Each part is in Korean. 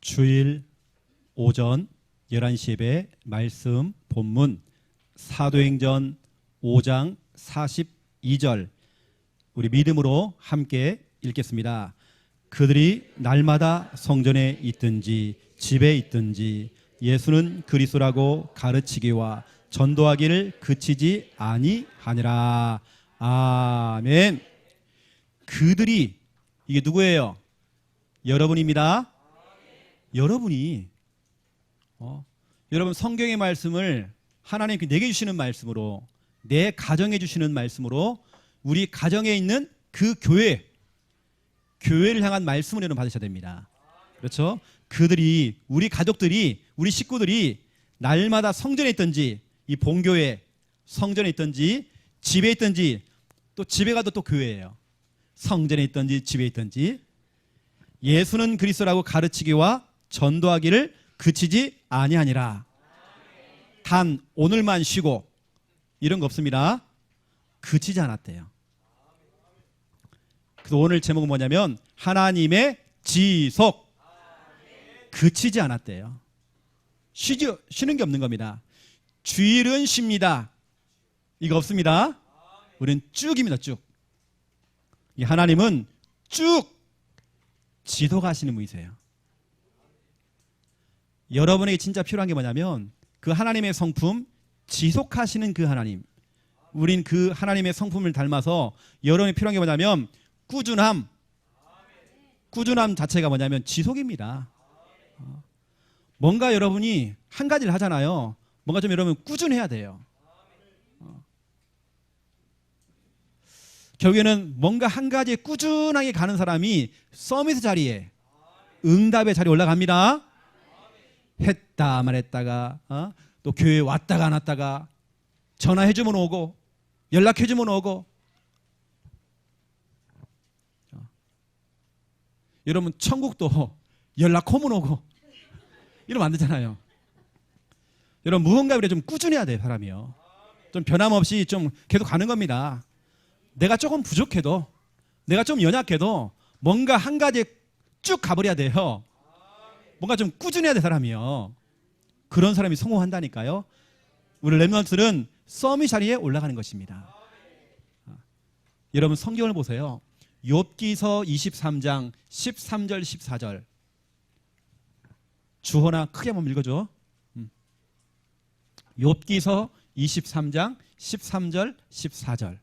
주일 오전 11시 예배 말씀 본문 사도행전 5장 42절 우리 믿음으로 함께 읽겠습니다. 그들이 날마다 성전에 있든지 집에 있든지 예수는 그리스도라고 가르치기와 전도하기를 그치지 아니하니라. 아멘. 그들이 이게 누구예요? 여러분입니다. 여러분이 여러분 성경의 말씀을 하나님 내게 주시는 말씀으로 내 가정에 주시는 말씀으로 우리 가정에 있는 그 교회를 향한 말씀을 여러분 받으셔야 됩니다. 그렇죠? 그들이 우리 가족들이 우리 식구들이 날마다 성전에 있든지 이 본교회 성전에 있든지 집에 있든지 또 집에 가도 또 교회예요. 성전에 있든지 집에 있든지 예수는 그리스도라고 가르치기와 전도하기를 그치지 아니하니라. 단 오늘만 쉬고 이런 거 없습니다. 그치지 않았대요. 그래서 오늘 제목은 뭐냐면 하나님의 지속. 그치지 않았대요. 쉬는 게 없는 겁니다. 주일은 쉽니다. 이거 없습니다. 우리는 쭉입니다. 쭉. 이 하나님은 쭉 지속하시는 분이세요. 여러분에게 진짜 필요한 게 뭐냐면 그 하나님의 성품 지속하시는 그 하나님. 우린 그 하나님의 성품을 닮아서 여러분이 필요한 게 뭐냐면 꾸준함. 꾸준함 자체가 뭐냐면 지속입니다. 뭔가 여러분이 한 가지를 하잖아요. 뭔가 좀 여러분 꾸준해야 돼요. 결국에는 뭔가 한 가지에 꾸준하게 가는 사람이 서밋 자리에 응답의 자리에 올라갑니다. 했다 말했다가 또 교회 왔다가 안 왔다가 전화해주면 오고 연락해주면 오고. 여러분 천국도 연락하면 오고 이러면 안 되잖아요. 여러분 무언가 좀 꾸준해야 돼요. 사람이요. 좀 변함없이 좀 계속 가는 겁니다. 내가 조금 부족해도 내가 좀 연약해도 뭔가 한 가지에 쭉 가버려야 돼요. 뭔가 좀 꾸준해야 돼 사람이요. 그런 사람이 성공한다니까요. 우리 렘넌트는 서밋 자리에 올라가는 것입니다. 여러분 성경을 보세요. 욥기서 23장 13절 14절 주호나 크게 한번 읽어줘. 욥기서 23장 13절 14절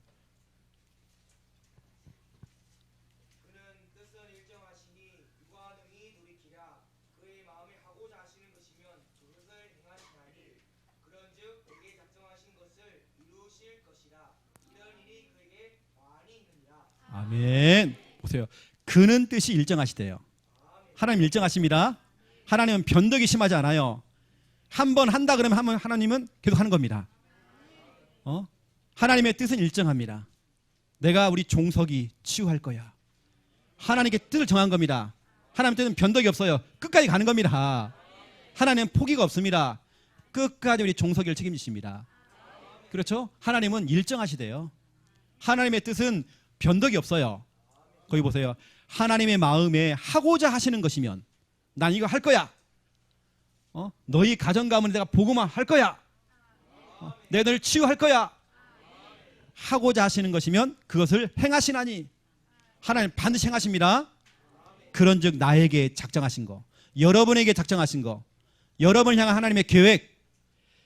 아멘. 보세요. 그는 뜻이 일정하시대요. 하나님 일정하십니다. 하나님은 변덕이 심하지 않아요. 한 번 한다 그러면 하나님은 계속 하는 겁니다. 하나님의 뜻은 일정합니다. 내가 우리 종석이 치유할 거야. 하나님께 뜻을 정한 겁니다. 하나님 뜻은 변덕이 없어요. 끝까지 가는 겁니다. 하나님은 포기가 없습니다. 끝까지 우리 종석이를 책임지십니다. 그렇죠? 하나님은 일정하시대요. 하나님의 뜻은 변덕이 없어요. 거기 보세요. 하나님의 마음에 하고자 하시는 것이면 난 이거 할 거야. 너희 가정 가문에 내가 복음화 할 거야. 내가 너를 치유할 거야. 하고자 하시는 것이면 그것을 행하시나니 하나님 반드시 행하십니다. 그런즉 나에게 작정하신 거, 여러분에게 작정하신 거, 여러분을 향한 하나님의 계획,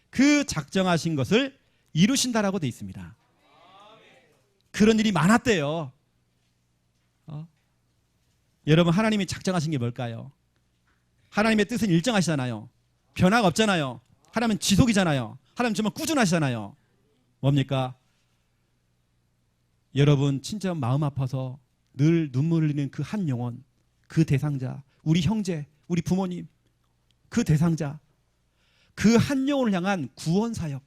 그 작정하신 것을 이루신다라고 되어 있습니다. 그런 일이 많았대요. 여러분 하나님이 작정하신 게 뭘까요? 하나님의 뜻은 일정하시잖아요. 변화가 없잖아요. 하나님은 지속이잖아요. 하나님 정말 꾸준하시잖아요. 뭡니까? 여러분 진짜 마음 아파서 늘 눈물 흘리는 그 한 영혼, 그 대상자, 우리 형제, 우리 부모님, 그 대상자, 그 한 영혼을 향한 구원 사역.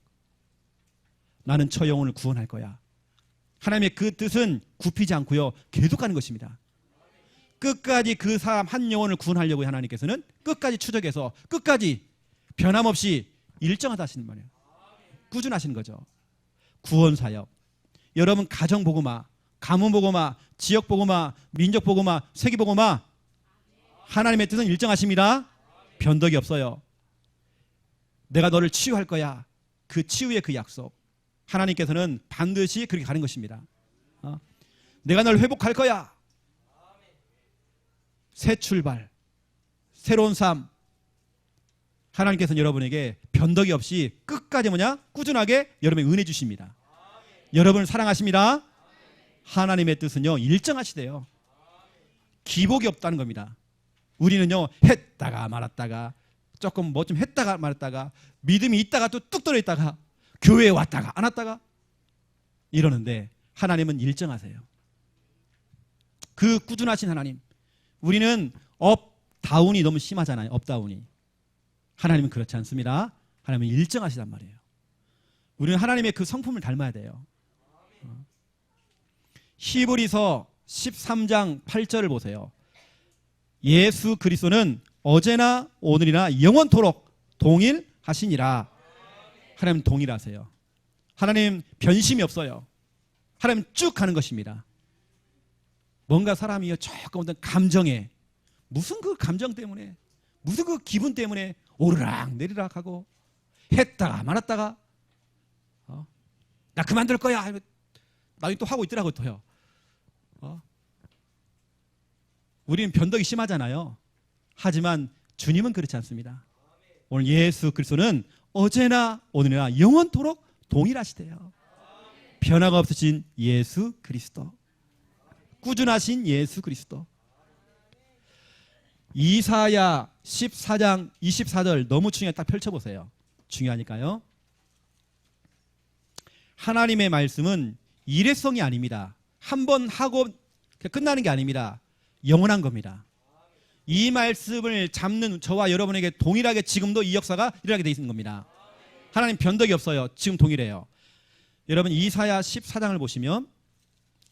나는 저 영혼을 구원할 거야. 하나님의 그 뜻은 굽히지 않고요. 계속 가는 것입니다. 끝까지 그 사람 한 영혼을 구원하려고 하나님께서는 끝까지 추적해서 끝까지 변함없이 일정하다 하시는 말이에요. 꾸준하시는 거죠. 구원 사역. 여러분 가정 복음화, 가문 복음화, 지역 복음화, 민족 복음화, 세계 복음화 하나님의 뜻은 일정하십니다. 변덕이 없어요. 내가 너를 치유할 거야. 그 치유의 그 약속. 하나님께서는 반드시 그렇게 가는 것입니다. 내가 널 회복할 거야. 새 출발, 새로운 삶. 하나님께서는 여러분에게 변덕이 없이 끝까지 꾸준하게 여러분에게 은혜 주십니다. 여러분을 사랑하십니다. 하나님의 뜻은요, 일정하시대요. 기복이 없다는 겁니다. 우리는요, 했다가 말았다가, 조금 뭐 좀 했다가 말았다가, 믿음이 있다가 또 뚝 떨어 있다가, 교회에 왔다가 안 왔다가 이러는데, 하나님은 일정하세요. 그 꾸준하신 하나님. 우리는 업다운이 너무 심하잖아요. 업다운이. 하나님은 그렇지 않습니다. 하나님은 일정하시단 말이에요. 우리는 하나님의 그 성품을 닮아야 돼요. 히브리서 13장 8절을 보세요. 예수 그리스도는 어제나 오늘이나 영원토록 동일하시니라. 하나님 동일하세요. 하나님 변심이 없어요. 하나님 쭉 가는 것입니다. 뭔가 사람이 조금 어떤 감정에, 무슨 그 감정 때문에, 무슨 그 기분 때문에 오르락 내리락 하고, 했다가 말았다가, 나 그만둘 거야. 나중에 또 하고 있더라고요. 또요. 우리는 변덕이 심하잖아요. 하지만 주님은 그렇지 않습니다. 오늘 예수 그리스도는 어제나 오늘이나 영원토록 동일하시대요. 변화가 없으신 예수 그리스도, 꾸준하신 예수 그리스도. 이사야 14장 24절 너무 중요하게 딱 펼쳐보세요. 중요하니까요. 하나님의 말씀은 일회성이 아닙니다. 한 번 하고 끝나는 게 아닙니다. 영원한 겁니다. 이 말씀을 잡는 저와 여러분에게 동일하게 지금도 이 역사가 일어나게 되어 있는 겁니다. 하나님 변덕이 없어요. 지금 동일해요. 여러분 이사야 14장을 보시면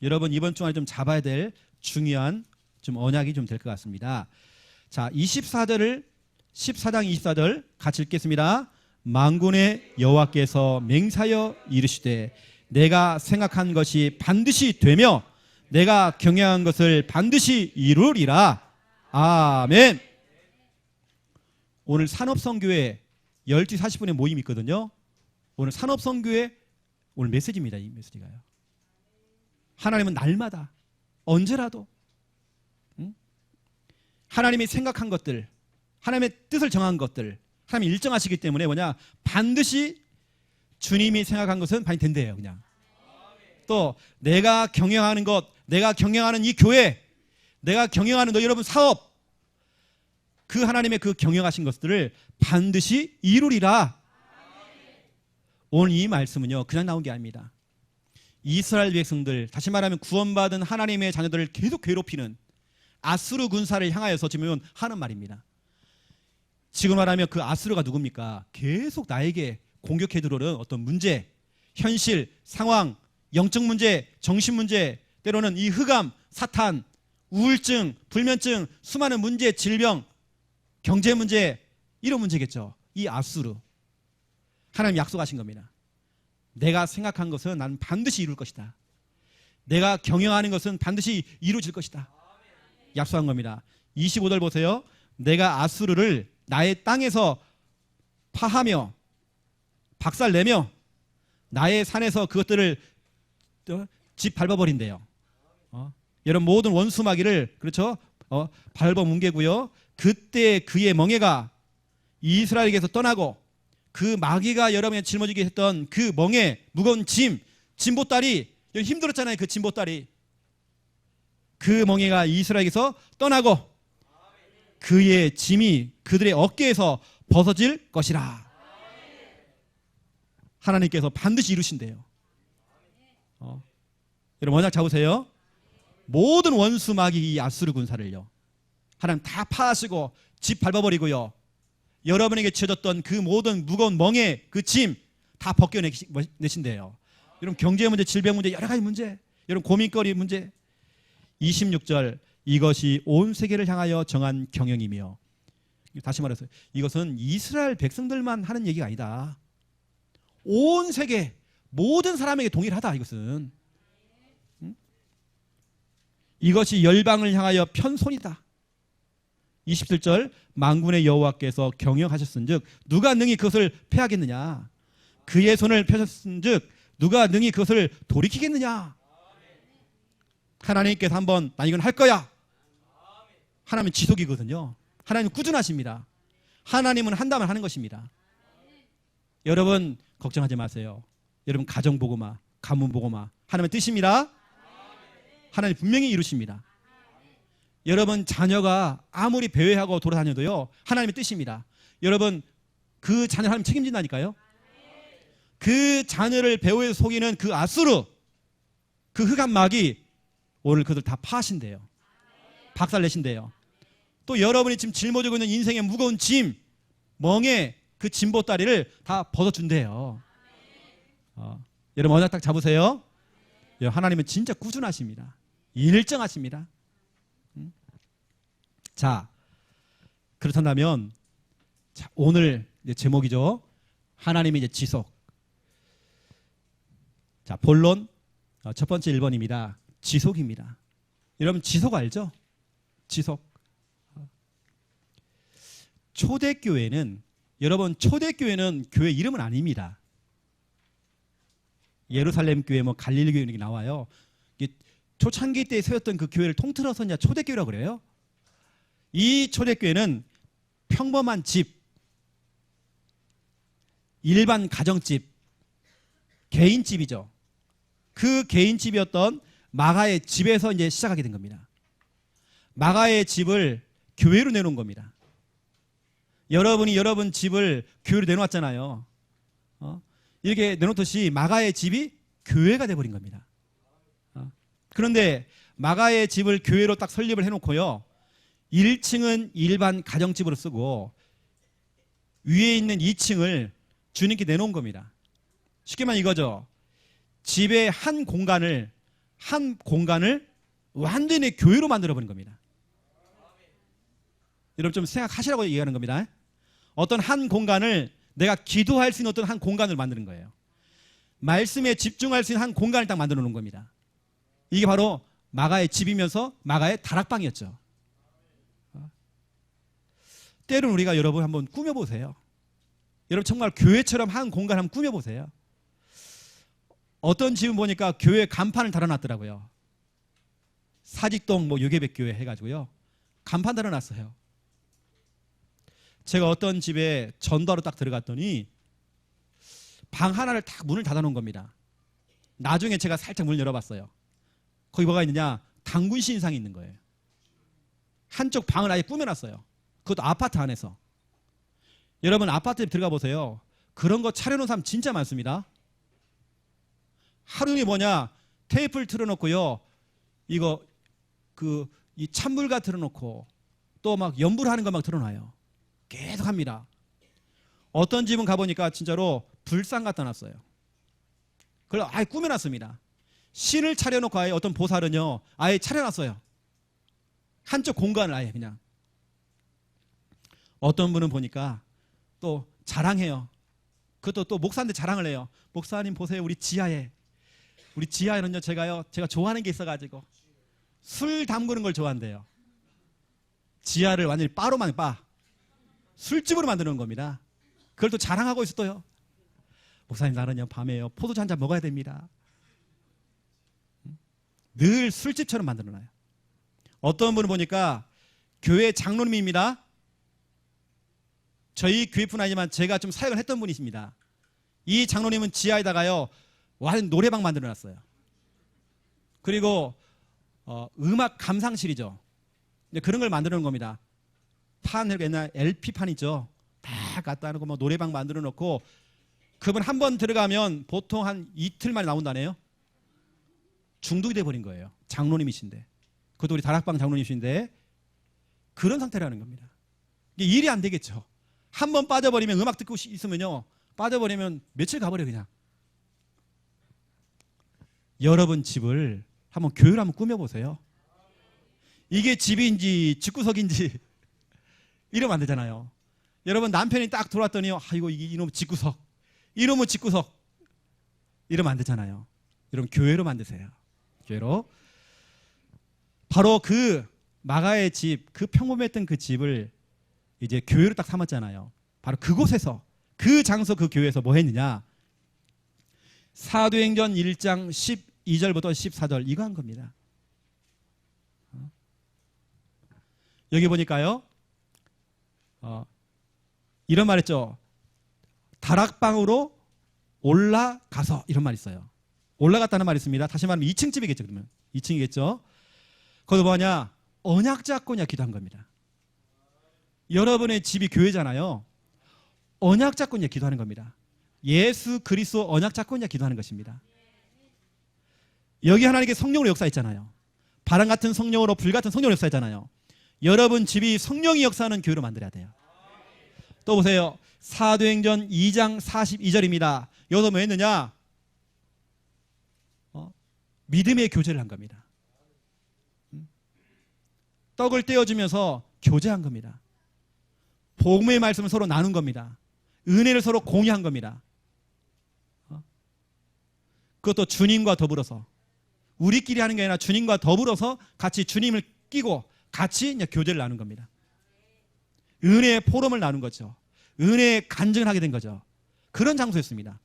여러분 이번 주 안에 좀 잡아야 될 중요한 좀 언약이 좀 될 것 같습니다. 자, 14장 24절 같이 읽겠습니다. 만군의 여호와께서 맹사여 이르시되 내가 생각한 것이 반드시 되며 내가 경영한 것을 반드시 이루리라. 아멘. 오늘 산업선교회 12시 40분에 모임이 있거든요. 오늘 산업선교회 오늘 메시지입니다. 이 메시지가요. 하나님은 날마다 언제라도 하나님이 생각한 것들, 하나님의 뜻을 정한 것들, 하나님이 일정하시기 때문에 반드시 주님이 생각한 것은 반드시 된대요. 그냥. 또 내가 경영하는 것, 내가 경영하는 이 교회, 내가 경영하는 너 여러분 사업, 그 하나님의 그 경영하신 것들을 반드시 이루리라. 오늘 이 말씀은요 그냥 나온 게 아닙니다. 이스라엘 백성들, 다시 말하면 구원받은 하나님의 자녀들을 계속 괴롭히는 아수르 군사를 향하여서 지금 하는 말입니다. 지금 말하면 그 아수르가 누굽니까? 계속 나에게 공격해 들어오는 어떤 문제, 현실, 상황, 영적 문제, 정신 문제, 때로는 이 흑암, 사탄, 우울증, 불면증, 수많은 문제, 질병, 경제 문제, 이런 문제겠죠. 이 아수르. 하나님 약속하신 겁니다. 내가 생각한 것은 난 반드시 이룰 것이다. 내가 경영하는 것은 반드시 이루어질 것이다. 약속한 겁니다. 25절 보세요. 내가 아수르를 나의 땅에서 파하며 박살내며 나의 산에서 그것들을 집 밟아버린대요. 여러분 모든 원수 마귀를 그렇죠? 밟아 뭉개고요. 그때 그의 멍에가 이스라엘에게서 떠나고 그 마귀가 여러분의 짊어지게 했던 그 멍에 무거운 짐보따리 힘들었잖아요. 그 짐보따리 그 멍에가 이스라엘에게서 떠나고 그의 짐이 그들의 어깨에서 벗어질 것이라. 하나님께서 반드시 이루신대요. 여러분 언약 잡으세요. 모든 원수 마귀 이 아수르 군사를요 하나님 다 파하시고 집 밟아버리고요 여러분에게 지어졌던 그 모든 무거운 멍에 그 짐 다 벗겨내신대요. 여러분 경제 문제, 질병 문제, 여러 가지 문제, 여러분 고민거리 문제. 26절 이것이 온 세계를 향하여 정한 경영이며, 다시 말해서 이것은 이스라엘 백성들만 하는 얘기가 아니다. 온 세계 모든 사람에게 동일하다. 이것은 이것이 열방을 향하여 편손이다. 27절 만군의 여호와께서 경영하셨은즉 누가 능히 그것을 패하겠느냐. 그의 손을 펴셨은즉 누가 능히 그것을 돌이키겠느냐. 하나님께서 한번 나 이건 할 거야. 하나님은 지속이거든요. 하나님은 꾸준하십니다. 하나님은 한다면 하는 것입니다. 여러분 걱정하지 마세요. 여러분 가정 복음화, 가문 복음화 하나님의 뜻입니다. 하나님 분명히 이루십니다. 여러분 자녀가 아무리 배회하고 돌아다녀도요 하나님의 뜻입니다. 여러분 그 자녀 하나님 책임진다니까요. 그 자녀를 배후에 속이는 그 아수르, 그 흑암 마귀 오늘 그들 다 파하신대요. 박살내신대요. 또 여러분이 지금 짊어지고 있는 인생의 무거운 짐, 멍에 그 짐보따리를 다 벗어준대요. 여러분 언약 딱 잡으세요. 하나님은 진짜 꾸준하십니다. 일정하십니다. 자, 그렇다면 자, 오늘 이제 제목이죠. 하나님의 이제 지속. 자, 본론 첫 번째 1번입니다. 지속입니다. 여러분 지속 알죠? 지속. 초대교회는 여러분 초대교회는 교회 이름은 아닙니다. 예루살렘 교회 뭐 갈릴리 교회 이렇게 나와요. 초창기 때 세웠던 그 교회를 통틀어서 이제 초대교회라고 그래요. 이 초대교회는 평범한 집, 일반 가정집, 개인집이죠. 그 개인집이었던 마가의 집에서 이제 시작하게 된 겁니다. 마가의 집을 교회로 내놓은 겁니다. 여러분이 여러분 집을 교회로 내놓았잖아요. 이렇게 내놓듯이 마가의 집이 교회가 돼버린 겁니다. 그런데 마가의 집을 교회로 딱 설립을 해놓고요. 1층은 일반 가정집으로 쓰고 위에 있는 2층을 주님께 내놓은 겁니다. 쉽게 말하면 이거죠. 집의 한 공간을 완전히 교회로 만들어버린 겁니다. 여러분 좀 생각하시라고 얘기하는 겁니다. 어떤 한 공간을 내가 기도할 수 있는 어떤 한 공간을 만드는 거예요. 말씀에 집중할 수 있는 한 공간을 딱 만들어 놓은 겁니다. 이게 바로 마가의 집이면서 마가의 다락방이었죠. 때로는 우리가 여러분 한번 꾸며보세요. 여러분 정말 교회처럼 한 공간 한번 꾸며보세요. 어떤 집은 보니까 교회 간판을 달아놨더라고요. 사직동 뭐 요괴백교회 해가지고요. 간판 달아놨어요. 제가 어떤 집에 전도하러 딱 들어갔더니 방 하나를 딱 문을 닫아놓은 겁니다. 나중에 제가 살짝 문을 열어봤어요. 거기 뭐가 있느냐? 당군 신상이 있는 거예요. 한쪽 방을 아예 꾸며놨어요. 그것도 아파트 안에서. 여러분 아파트에 들어가 보세요. 그런 거 차려놓은 사람 진짜 많습니다. 하루 종일 뭐냐? 테이프를 틀어놓고요. 이거 이 찬물가 틀어놓고 또 막 연불 하는 거 막 틀어놔요. 계속 합니다. 어떤 집은 가보니까 진짜로 불상 갖다 놨어요. 그걸 아예 꾸며놨습니다. 신을 차려놓고 아예 어떤 보살은요 아예 차려놨어요. 한쪽 공간을 아예 그냥. 어떤 분은 보니까 또 자랑해요. 그것도 또 목사한테 자랑을 해요. 목사님 보세요. 우리 지하에는요 제가 좋아하는 게 있어가지고 술 담그는 걸 좋아한대요. 지하를 완전히 바로만 술집으로 만드는 겁니다. 그걸 또 자랑하고 있어 또요. 목사님 나는요 밤에요 포도주 한 잔 먹어야 됩니다. 늘 술집처럼 만들어놔요. 어떤 분은 보니까 교회 장로님입니다. 저희 교회뿐 아니지만 제가 좀 사역을 했던 분이십니다. 이 장로님은 지하에다가요 완전 노래방 만들어놨어요. 그리고 음악 감상실이죠. 그런 걸 만들어 놓은 겁니다. 옛날 LP판 있죠. 다 갖다 놓고 뭐 노래방 만들어 놓고 그분 한 번 들어가면 보통 한 이틀 만에 나온다네요. 중독이 돼버린 거예요. 장로님이신데. 그것도 우리 다락방 장로님이신데 그런 상태라는 겁니다. 이게 일이 안 되겠죠. 한 번 빠져버리면 음악 듣고 있으면요. 빠져버리면 며칠 가버려요 그냥. 여러분 집을 한번 교회로 한번 꾸며보세요. 이게 집인지 집구석인지 이러면 안 되잖아요. 여러분 남편이 딱 들어왔더니 아이고 이놈 집구석 이놈의 집구석 이러면 안 되잖아요. 여러분 교회로 만드세요. 교회로. 바로 그 마가의 집, 그 평범했던 그 집을 이제 교회로 딱 삼았잖아요. 바로 그곳에서, 그 장소, 그 교회에서 뭐 했느냐? 사도행전 1장 12절부터 14절 이거 한 겁니다. 여기 보니까요, 이런 말 했죠. 다락방으로 올라가서, 이런 말 있어요. 올라갔다는 말이 있습니다. 다시 말하면 2층 집이겠죠. 그러면 2층이겠죠. 거기서 뭐냐? 언약 잡고 그냥 기도한 겁니다. 여러분의 집이 교회잖아요. 언약 잡고 그냥 기도하는 겁니다. 예수 그리스도 언약 잡고 그냥 기도하는 것입니다. 여기 하나님께 성령으로 역사했잖아요. 바람 같은 성령으로, 불 같은 성령으로 역사했잖아요. 여러분 집이 성령이 역사하는 교회로 만들어야 돼요. 또 보세요. 사도행전 2장 42절입니다. 여기서 뭐 했느냐? 믿음의 교제를 한 겁니다. 떡을 떼어주면서 교제한 겁니다. 복음의 말씀을 서로 나눈 겁니다. 은혜를 서로 공유한 겁니다. 그것도 주님과 더불어서, 우리끼리 하는 게 아니라 주님과 더불어서 같이 주님을 끼고 같이 이제 교제를 나눈 겁니다. 은혜의 포럼을 나눈 거죠. 은혜의 간증을 하게 된 거죠. 그런 장소였습니다.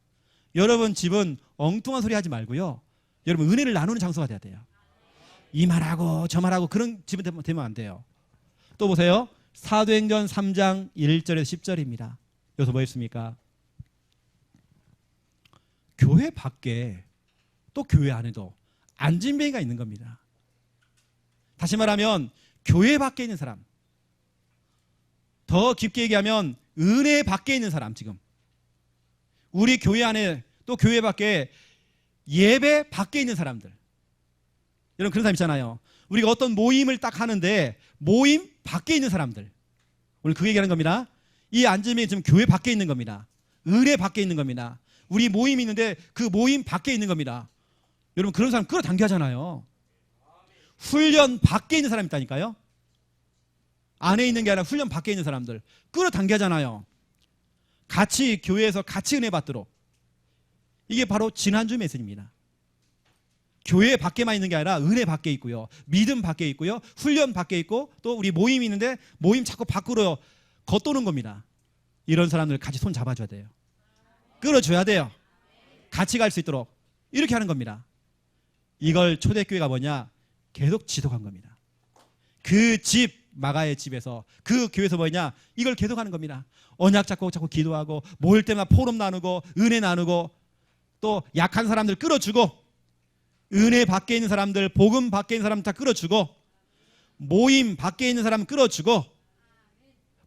여러분 집은 엉뚱한 소리 하지 말고요, 여러분 은혜를 나누는 장소가 돼야 돼요. 이 말하고 저 말하고 그런 집은 되면 안 돼요. 또 보세요. 사도행전 3장 1절에서 10절입니다. 여기서 뭐 했습니까? 교회 밖에 또 교회 안에도 안진뱅이가 있는 겁니다. 다시 말하면 교회 밖에 있는 사람, 더 깊게 얘기하면 은혜 밖에 있는 사람, 지금 우리 교회 안에 또 교회 밖에 예배 밖에 있는 사람들, 여러분 그런 사람 있잖아요. 우리가 어떤 모임을 딱 하는데 모임 밖에 있는 사람들, 오늘 그 얘기하는 겁니다. 이 안진뱅이 지금 교회 밖에 있는 겁니다. 은혜 밖에 있는 겁니다. 우리 모임이 있는데 그 모임 밖에 있는 겁니다. 여러분 그런 사람 끌어당겨야 하잖아요. 훈련 밖에 있는 사람이 있다니까요. 안에 있는 게 아니라 훈련 밖에 있는 사람들 끌어당겨야 하잖아요. 같이 교회에서 같이 은혜 받도록. 이게 바로 지난주 메시지입니다. 교회 밖에만 있는 게 아니라 은혜 밖에 있고요, 믿음 밖에 있고요, 훈련 밖에 있고, 또 우리 모임이 있는데 모임 자꾸 밖으로 겉도는 겁니다. 이런 사람들 같이 손 잡아줘야 돼요. 끌어줘야 돼요. 같이 갈 수 있도록 이렇게 하는 겁니다. 이걸 초대교회가 뭐냐? 계속 지속한 겁니다. 그 집, 마가의 집에서, 그 교회에서 뭐냐? 이걸 계속 하는 겁니다. 언약 잡고 자꾸 기도하고, 모일 때마다 포럼 나누고, 은혜 나누고, 또 약한 사람들 끌어주고, 은혜 밖에 있는 사람들, 복음 밖에 있는 사람 다 끌어주고, 모임 밖에 있는 사람 끌어주고,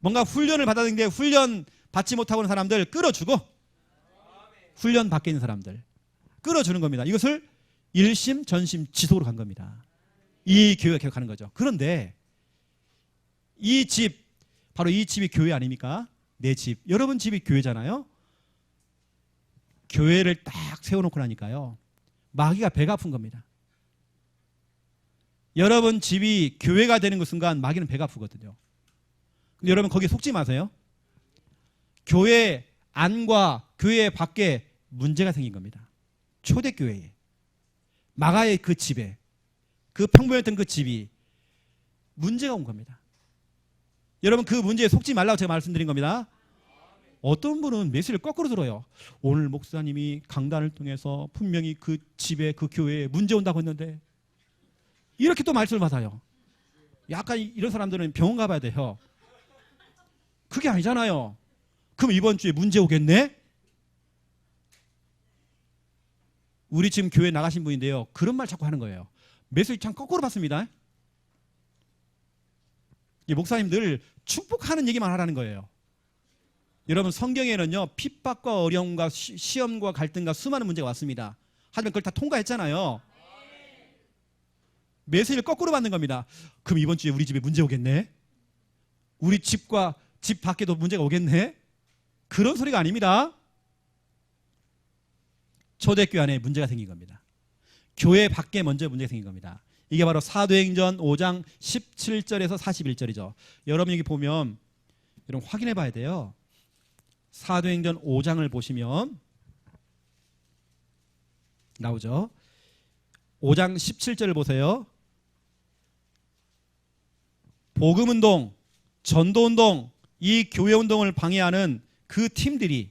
뭔가 훈련을 받아야 되는데 훈련 받지 못하고 있는 사람들 끌어주고, 훈련 밖에 있는 사람들 끌어주는 겁니다. 이것을 일심 전심 지속으로 간 겁니다. 이 교회가 계속 가는 거죠. 그런데 이 집, 바로 이 집이 교회 아닙니까? 내 집, 여러분 집이 교회잖아요. 교회를 딱 세워놓고 나니까요, 마귀가 배가 아픈 겁니다. 여러분 집이 교회가 되는 그 순간 마귀는 배가 아프거든요. 근데 여러분 거기에 속지 마세요. 교회 안과 교회 밖에 문제가 생긴 겁니다. 초대교회에, 마가의 그 집에, 그 평범했던 그 집이 문제가 온 겁니다. 여러분 그 문제에 속지 말라고 제가 말씀드린 겁니다. 어떤 분은 메시지를 거꾸로 들어요. 오늘 목사님이 강단을 통해서 분명히 그 집에, 그 교회에 문제 온다고 했는데, 이렇게 또 말씀을 받아요. 약간 이런 사람들은 병원 가봐야 돼요. 그게 아니잖아요. 그럼 이번 주에 문제 오겠네? 우리 지금 교회 나가신 분인데요, 그런 말 자꾸 하는 거예요. 메시지 참 거꾸로 받습니다. 목사님 늘 축복하는 얘기만 하라는 거예요. 여러분 성경에는요, 핍박과 어려움과 시험과 갈등과 수많은 문제가 왔습니다. 하지만 그걸 다 통과했잖아요. 메시지를 거꾸로 받는 겁니다. 그럼 이번 주에 우리 집에 문제 오겠네? 우리 집과 집 밖에도 문제가 오겠네? 그런 소리가 아닙니다. 초대교회 안에 문제가 생긴 겁니다. 교회 밖에 먼저 문제가 생긴 겁니다. 이게 바로 사도행전 5장 17절에서 41절이죠. 여러분 여기 보면 여러분 확인해 봐야 돼요. 사도행전 5장을 보시면 나오죠. 5장 17절을 보세요. 복음운동, 전도운동, 이 교회운동을 방해하는 그 팀들이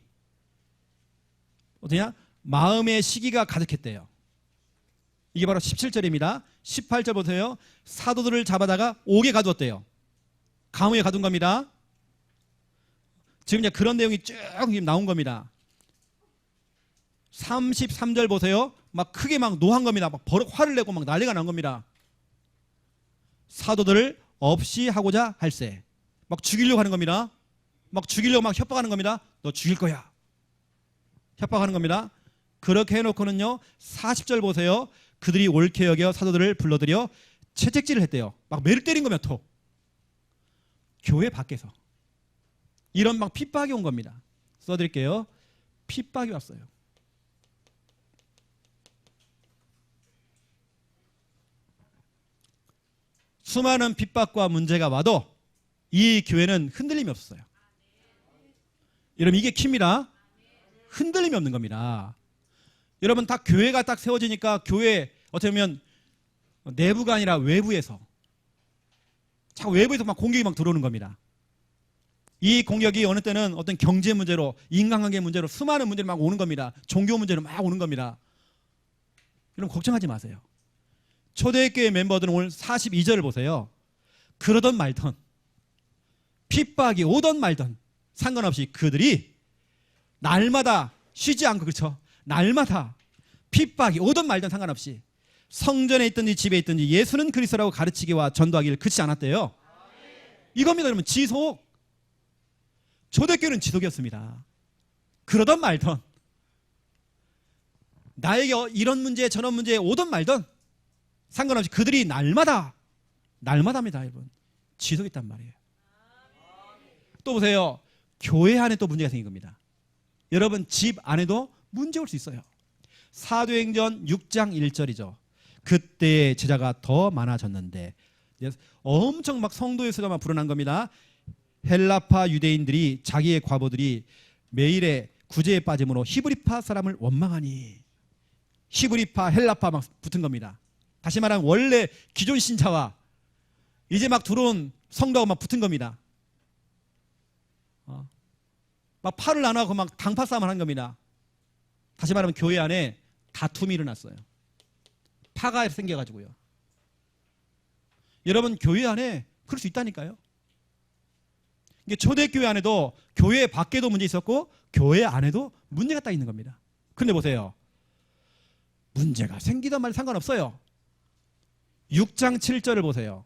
어떠냐? 마음의 시기가 가득했대요. 이게 바로 17절입니다. 18절 보세요. 사도들을 잡아다가 옥에 가두었대요. 감옥에 가둔 겁니다. 지금 이제 그런 내용이 쭉 나온 겁니다. 33절 보세요. 막 크게 막 노한 겁니다. 막 화를 내고 막 난리가 난 겁니다. 사도들을 없이 하고자 할세. 막 죽이려고 하는 겁니다. 막 죽이려고 막 협박하는 겁니다. 너 죽일 거야. 협박하는 겁니다. 그렇게 해놓고는요, 40절 보세요. 그들이 옳게 여겨 사도들을 불러들여 채찍질을 했대요. 막 매를 때린 거면 톡. 교회 밖에서 이런 막 핍박이 온 겁니다. 써드릴게요. 핍박이 왔어요. 수많은 핍박과 문제가 와도 이 교회는 흔들림이 없었어요. 여러분, 이게 키입니다. 흔들림이 없는 겁니다. 여러분, 딱 교회가 딱 세워지니까 교회 어떻게 보면 내부가 아니라 외부에서 자꾸 외부에서 막 공격이 막 들어오는 겁니다. 이 공격이 어느 때는 어떤 경제 문제로, 인간관계 문제로, 수많은 문제로 막 오는 겁니다. 종교 문제로 막 오는 겁니다. 여러분, 걱정하지 마세요. 초대교회 멤버들은 오늘 42절을 보세요. 그러던 말던, 핍박이 오던 말던 상관없이 그들이 날마다 쉬지 않고, 그렇죠? 날마다 핍박이 오던 말던 상관없이 성전에 있든지 집에 있든지 예수는 그리스도라고 가르치기와 전도하기를 그치지 않았대요. 이겁니다. 여러분, 지속. 초대교회는 지속이었습니다. 그러던 말던, 나에게 이런 문제 저런 문제 오던 말던 상관없이 그들이 날마다입니다. 여러분, 지속했단 말이에요. 또 보세요. 교회 안에 또 문제가 생긴 겁니다. 여러분, 집 안에도 문제 올 수 있어요. 사도행전 6장 1절이죠. 그때 제자가 더 많아졌는데, 엄청 막 성도의 수가 막 불어난 겁니다. 헬라파 유대인들이 자기의 과부들이 매일의 구제에 빠짐으로 히브리파 사람을 원망하니, 히브리파 헬라파 막 붙은 겁니다. 다시 말하면 원래 기존 신자와 이제 막 들어온 성도가 막 붙은 겁니다. 막 팔을 나눠고 막 당파 싸움을 한 겁니다. 다시 말하면 교회 안에 다툼이 일어났어요. 파가 생겨가지고요. 여러분, 교회 안에 그럴 수 있다니까요. 이게 초대교회 안에도, 교회 밖에도 문제 있었고 교회 안에도 문제가 딱 있는 겁니다. 근데 보세요. 문제가 생기던 말 상관없어요. 6장 7절을 보세요.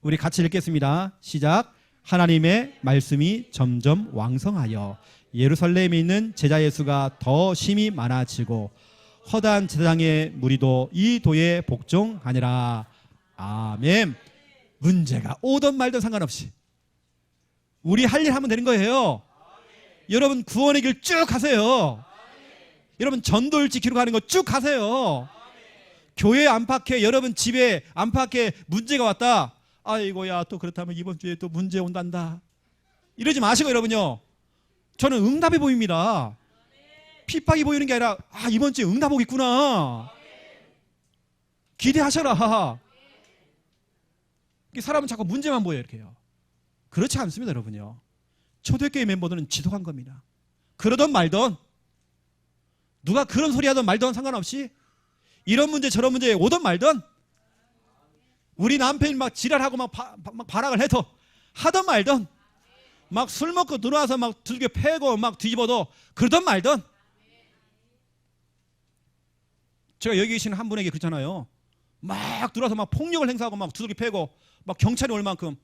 우리 같이 읽겠습니다. 시작. 하나님의 말씀이 점점 왕성하여 예루살렘에 있는 제자 예수가 더 심히 많아지고 허다한 제사장의 무리도 이 도에 복종하니라. 아멘. 문제가 오던 말던 상관없이 우리 할 일 하면 되는 거예요. 여러분, 구원의 길 쭉 가세요. 여러분, 전도일지 기록 하는 거 쭉 가세요. 교회 안팎에, 여러분 집에 안팎에 문제가 왔다. 아이고야, 또 그렇다면 이번 주에 또 문제 온단다. 이러지 마시고, 여러분요, 저는 응답이 보입니다. 핍박이 보이는 게 아니라, 이번 주에 응답 오겠구나. 기대하셔라. 사람은 자꾸 문제만 보여요, 이렇게요. 그렇지 않습니다, 여러분요. 초대교회 멤버들은 지속한 겁니다. 그러던 말던, 누가 그런 소리 하던 말던 상관없이 이런 문제 저런 문제 오던 말던, 우리 남편이 막 지랄하고 막 발악을 해도 하던 말던, 막 술 먹고 들어와서 막 두들겨 패고 막 뒤집어도 그러던 말던. 제가 여기 계시는 한 분에게 그렇잖아요. 막 들어와서 막 폭력을 행사하고 막 두들겨 패고 막 경찰이 올 만큼.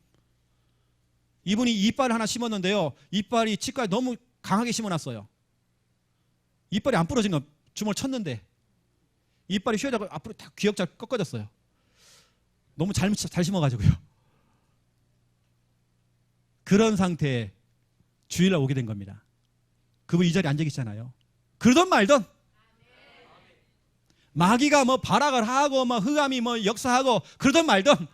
이분이 이빨을 하나 심었는데요, 이빨이 치과에 너무 강하게 심어놨어요. 이빨이 안 부러진 거, 주먹을 쳤는데 이빨이 휘어져서 앞으로 다 귀역잘 꺾어졌어요. 너무 잘 심어가지고요. 그런 상태에 주일날 오게 된 겁니다. 그분 이 자리에 앉아 계시잖아요. 그러던 말던, 마귀가 뭐 발악을 하고 뭐 흑암이 뭐 역사하고 그러던 말던,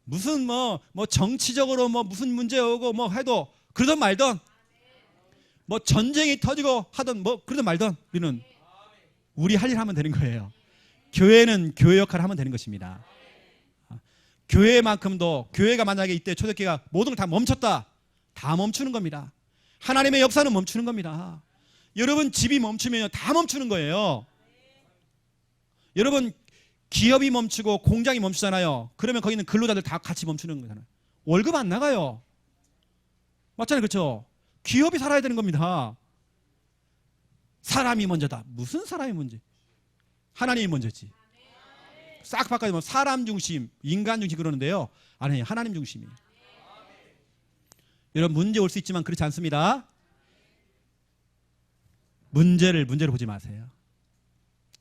무슨 뭐 정치적으로 뭐 무슨 문제 오고 뭐 해도 그러던 말던, 뭐 전쟁이 터지고 하던 뭐 그러던 말던, 우리 할 일 하면 되는 거예요. 교회는 교회 역할을 하면 되는 것입니다. 교회만큼도 교회가 만약에 이때 초대교회가 모든 걸 다 멈췄다. 다 멈추는 겁니다. 하나님의 역사는 멈추는 겁니다. 여러분 집이 멈추면 다 멈추는 거예요. 여러분 기업이 멈추고 공장이 멈추잖아요. 그러면 거기 있는 근로자들 다 같이 멈추는 거잖아요. 월급 안 나가요. 맞잖아요. 그렇죠? 기업이 살아야 되는 겁니다. 사람이 먼저다. 무슨 사람이 먼저? 하나님이 먼저지. 싹 바꿔주면 사람 중심, 인간 중심 그러는데요. 아니, 하나님 중심이에요. 여러분 문제 올 수 있지만 그렇지 않습니다. 문제를 보지 마세요.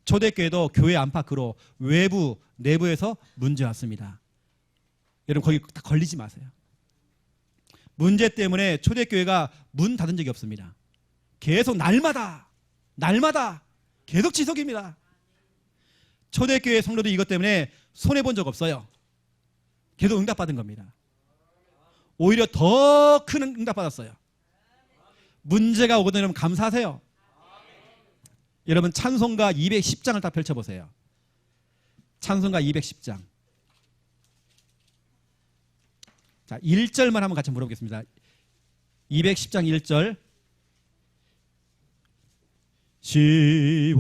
초대교회도 교회 안팎으로 외부, 내부에서 문제 왔습니다. 여러분 거기 다 걸리지 마세요. 문제 때문에 초대교회가 문 닫은 적이 없습니다. 계속 날마다 계속 지속입니다. 초대교회 성도들이 이것 때문에 손해본 적 없어요. 계속 응답받은 겁니다. 오히려 더 큰 응답받았어요. 문제가 오거든 여러분 감사하세요. 여러분 찬송가 210장을 다 펼쳐보세요. 찬송가 210장. 자, 1절만 한번 같이 물어보겠습니다. 210장 1절.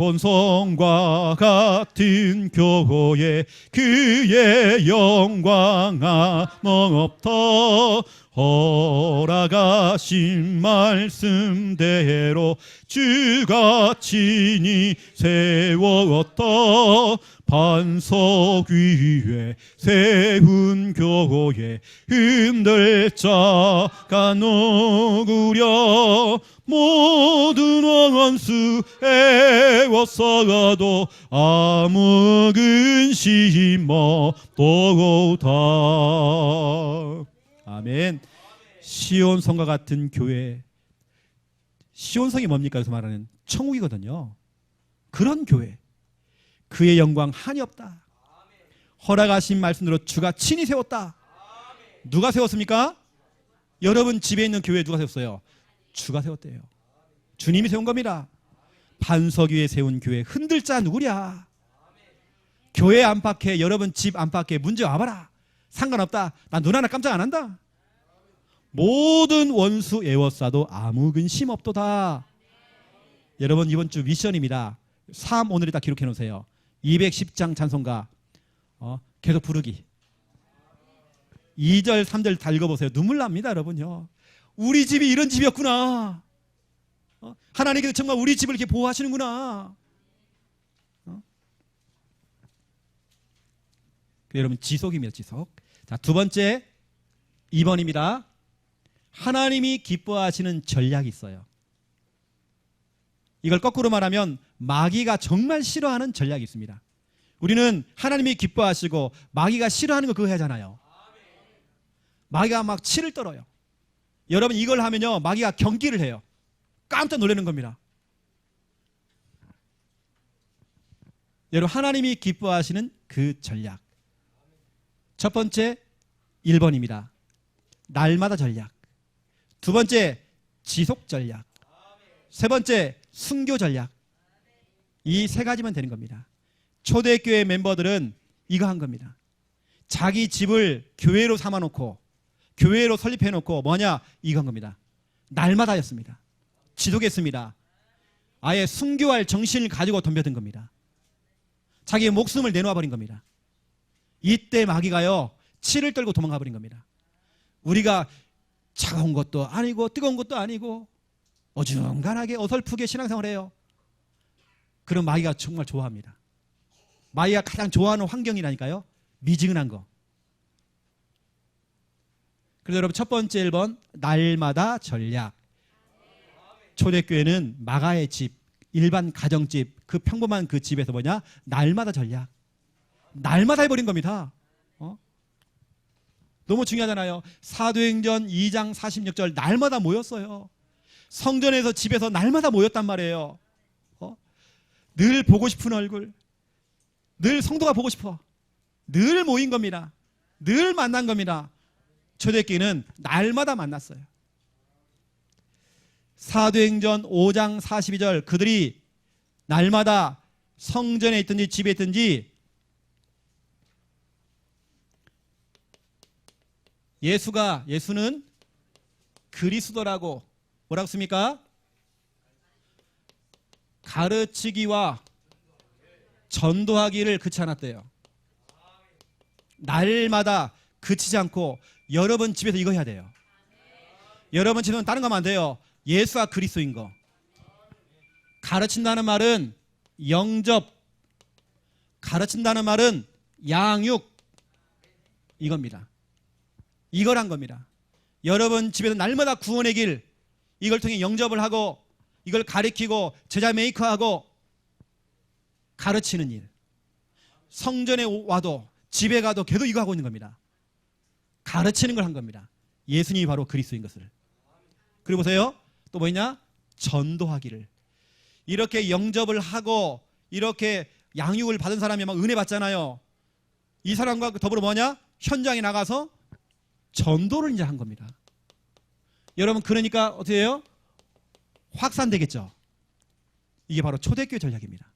시온성과 같은 교회 그의 영광 한없다. 허락하신 말씀대로 주가 친히 세웠다. 반석 위에 세운 교회 흔들 자가 누구랴. 모든 원수 애워싸도 아무 근심 없도다. 아멘. 시온성과 같은 교회. 시온성이 뭡니까? 여기서 말하는 천국이거든요. 그런 교회. 그의 영광 한이 없다. 허락하신 말씀대로 주가 친히 세웠다. 누가 세웠습니까? 여러분 집에 있는 교회 누가 세웠어요? 주가 세웠대요. 주님이 세운 겁니다. 반석 위에 세운 교회 흔들 자 누구랴. 교회 안팎에 여러분 집 안팎에 문제 와봐라. 상관없다. 난 눈 하나 깜짝 안 한다. 모든 원수 애워싸도 아무 근심 없도다. 여러분 이번 주 미션입니다. 3 오늘이 다 기록해 놓으세요. 210장 찬송가 계속 부르기. 2절 3절 다 읽어보세요. 눈물 납니다 여러분요. 우리 집이 이런 집이었구나. 하나님께서 정말 우리 집을 이렇게 보호하시는구나. 여러분 지속입니다. 지속. 자, 두 번째 2번입니다. 하나님이 기뻐하시는 전략이 있어요. 이걸 거꾸로 말하면 마귀가 정말 싫어하는 전략이 있습니다. 우리는 하나님이 기뻐하시고 마귀가 싫어하는 거 그거 하잖아요. 마귀가 막 치를 떨어요. 여러분 이걸 하면요 마귀가 경기를 해요. 깜짝 놀라는 겁니다. 여러분 하나님이 기뻐하시는 그 전략. 첫 번째 1번입니다. 날마다 전략. 두 번째 지속 전략. 세 번째 순교 전략. 이 세 가지만 되는 겁니다. 초대교회 멤버들은 이거 한 겁니다. 자기 집을 교회로 삼아놓고 교회로 설립해놓고 뭐냐 이거 한 겁니다. 날마다였습니다. 지속했습니다. 아예 순교할 정신을 가지고 덤벼든 겁니다. 자기의 목숨을 내놓아 버린 겁니다. 이때 마귀가요 치를 떨고 도망가 버린 겁니다. 우리가 차가운 것도 아니고 뜨거운 것도 아니고 어중간하게 어설프게 신앙생활을 해요. 그럼 마귀가 정말 좋아합니다. 마귀가 가장 좋아하는 환경이라니까요. 미지근한 거. 그래서 여러분 첫 번째 1번 날마다 전략. 초대교회는 마가의 집, 일반 가정집, 그 평범한 그 집에서 뭐냐? 날마다 전략. 날마다 해버린 겁니다. 너무 중요하잖아요. 사도행전 2장 46절 날마다 모였어요. 성전에서 집에서 날마다 모였단 말이에요. 늘 보고 싶은 얼굴, 늘 성도가 보고 싶어. 늘 모인 겁니다. 늘 만난 겁니다. 초대교회는 날마다 만났어요. 사도행전 5장 42절 그들이 날마다 성전에 있든지 집에 있든지 예수는 그리스도라고 뭐라고 씁니까? 가르치기와 전도하기를 그치 않았대요. 날마다 그치지 않고 여러분 집에서 이거 해야 돼요. 여러분 집에서는 다른 거 하면 안 돼요. 예수가 그리스도인 거. 가르친다는 말은 영접, 가르친다는 말은 양육, 이겁니다. 이걸 겁니다. 여러분 집에서 날마다 구원의 길, 이걸 통해 영접을 하고 이걸 가르치고 제자 메이커하고 가르치는 일. 성전에 와도 집에 가도 계속 이거 하고 있는 겁니다. 가르치는 걸 한 겁니다. 예수님이 바로 그리스도인 것을. 그리고 보세요. 또 뭐냐? 전도하기를. 이렇게 영접을 하고 이렇게 양육을 받은 사람이 막 은혜 받잖아요. 이 사람과 더불어 뭐냐? 현장에 나가서 전도를 이제 한 겁니다. 여러분 그러니까 어떻게 해요? 확산되겠죠. 이게 바로 초대교회 전략입니다.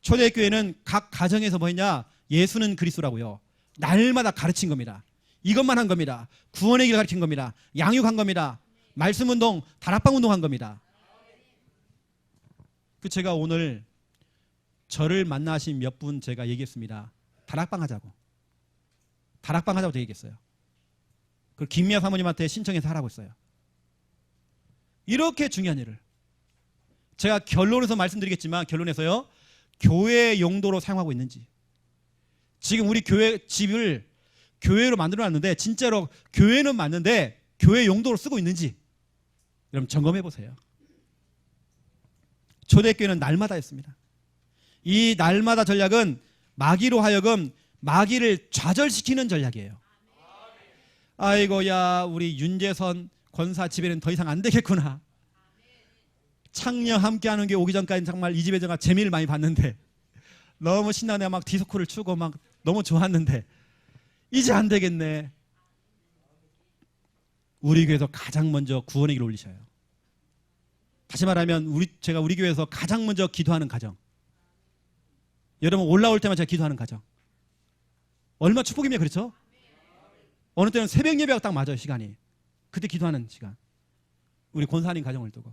초대교회는 각 가정에서 뭐냐? 예수는 그리스도라고요. 날마다 가르친 겁니다. 이것만 한 겁니다. 구원의 길을 가르친 겁니다. 양육한 겁니다. 말씀 운동, 다락방 운동한 겁니다. 제가 오늘 저를 만나신 몇 분 제가 얘기했습니다. 다락방 하자고. 다락방 하자고 얘기했어요. 그리고 김미아 사모님한테 신청해서 하라고 했어요. 이렇게 중요한 일을. 제가 결론에서 말씀드리겠지만 결론에서요. 교회 용도로 사용하고 있는지. 지금 우리 교회 집을 교회로 만들어놨는데 진짜로 교회는 맞는데 교회 용도로 쓰고 있는지 여러분 점검해 보세요. 초대교회는 날마다 했습니다. 이 날마다 전략은 마귀로 하여금 마귀를 좌절시키는 전략이에요. 아이고야 우리 윤재선 권사 집에는 더 이상 안 되겠구나. 창녀 함께하는 게 오기 전까지는 정말 이 집에 제가 재미를 많이 봤는데 너무 신나네. 막 디스코를 추고 막 너무 좋았는데 이제 안 되겠네. 우리 교회에서 가장 먼저 구원의 길을 올리셔요. 다시 말하면 제가 우리 교회에서 가장 먼저 기도하는 가정. 여러분 올라올 때만 제가 기도하는 가정. 얼마나 축복이면 그렇죠? 어느 때는 새벽 예배가 딱 맞아요. 시간이. 그때 기도하는 시간. 우리 권사님 가정을 두고.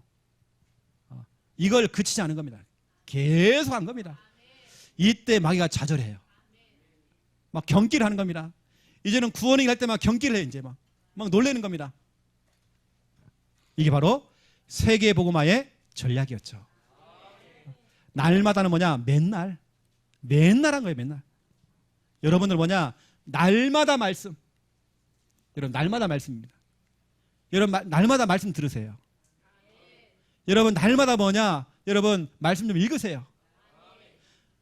이걸 그치지 않은 겁니다. 계속 한 겁니다. 이때 마귀가 좌절해요. 막 경기를 하는 겁니다. 이제는 구원의 길 할 때만 경기를 해요. 이제 막 놀래는 겁니다. 이게 바로 세계 복음화의 전략이었죠. 날마다는 뭐냐? 맨날 한 거예요. 맨날. 여러분들 뭐냐? 날마다 말씀. 여러분 날마다 말씀입니다. 여러분 날마다 말씀 들으세요. 여러분 날마다 뭐냐? 여러분 말씀 좀 읽으세요.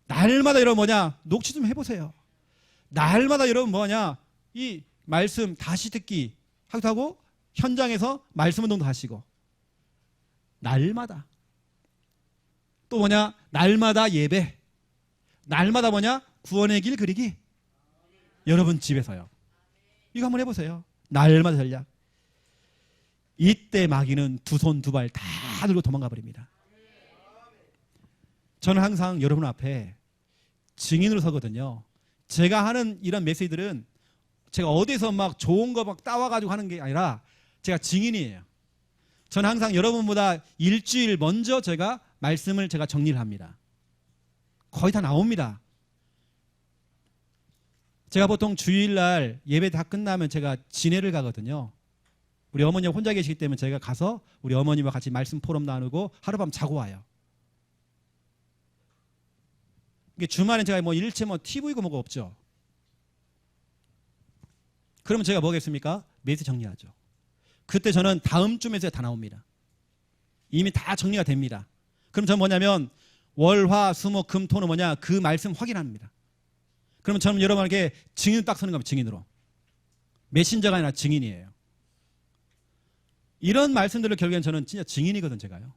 날마다 여러분 뭐냐? 녹취 좀 해보세요. 날마다 여러분 뭐냐? 이 말씀 다시 듣기 하기도 하고 현장에서 말씀 운동도 하시고 날마다 또 뭐냐? 날마다 예배. 날마다 뭐냐? 구원의 길 그리기. 여러분 집에서요. 이거 한번 해보세요. 날마다 전략. 이때 마귀는 두 손 두 발 다 들고 도망가 버립니다. 저는 항상 여러분 앞에 증인으로 서거든요. 제가 하는 이런 메시지들은 제가 어디서 막 좋은 거 막 따와가지고 하는 게 아니라 제가 증인이에요. 저는 항상 여러분보다 일주일 먼저 제가 말씀을 제가 정리를 합니다. 거의 다 나옵니다. 제가 보통 주일날 예배 다 끝나면 제가 진해를 가거든요. 우리 어머니가 혼자 계시기 때문에 제가 가서 우리 어머니와 같이 말씀 포럼 나누고 하룻밤 자고 와요. 이게 주말엔 제가 뭐 일체 뭐 TV고 뭐가 없죠. 그러면 제가 뭐겠습니까? 메시지 정리하죠. 그때 저는 다음 주 메시지가 다 나옵니다. 이미 다 정리가 됩니다. 그럼 저는 뭐냐면 월, 화, 수, 목, 금, 토는 뭐냐? 그 말씀 확인합니다. 그러면 저는 여러분에게 증인 딱 서는 겁니다. 증인으로. 메신저가 아니라 증인이에요. 이런 말씀들을 결국엔 저는 진짜 증인이거든 제가요.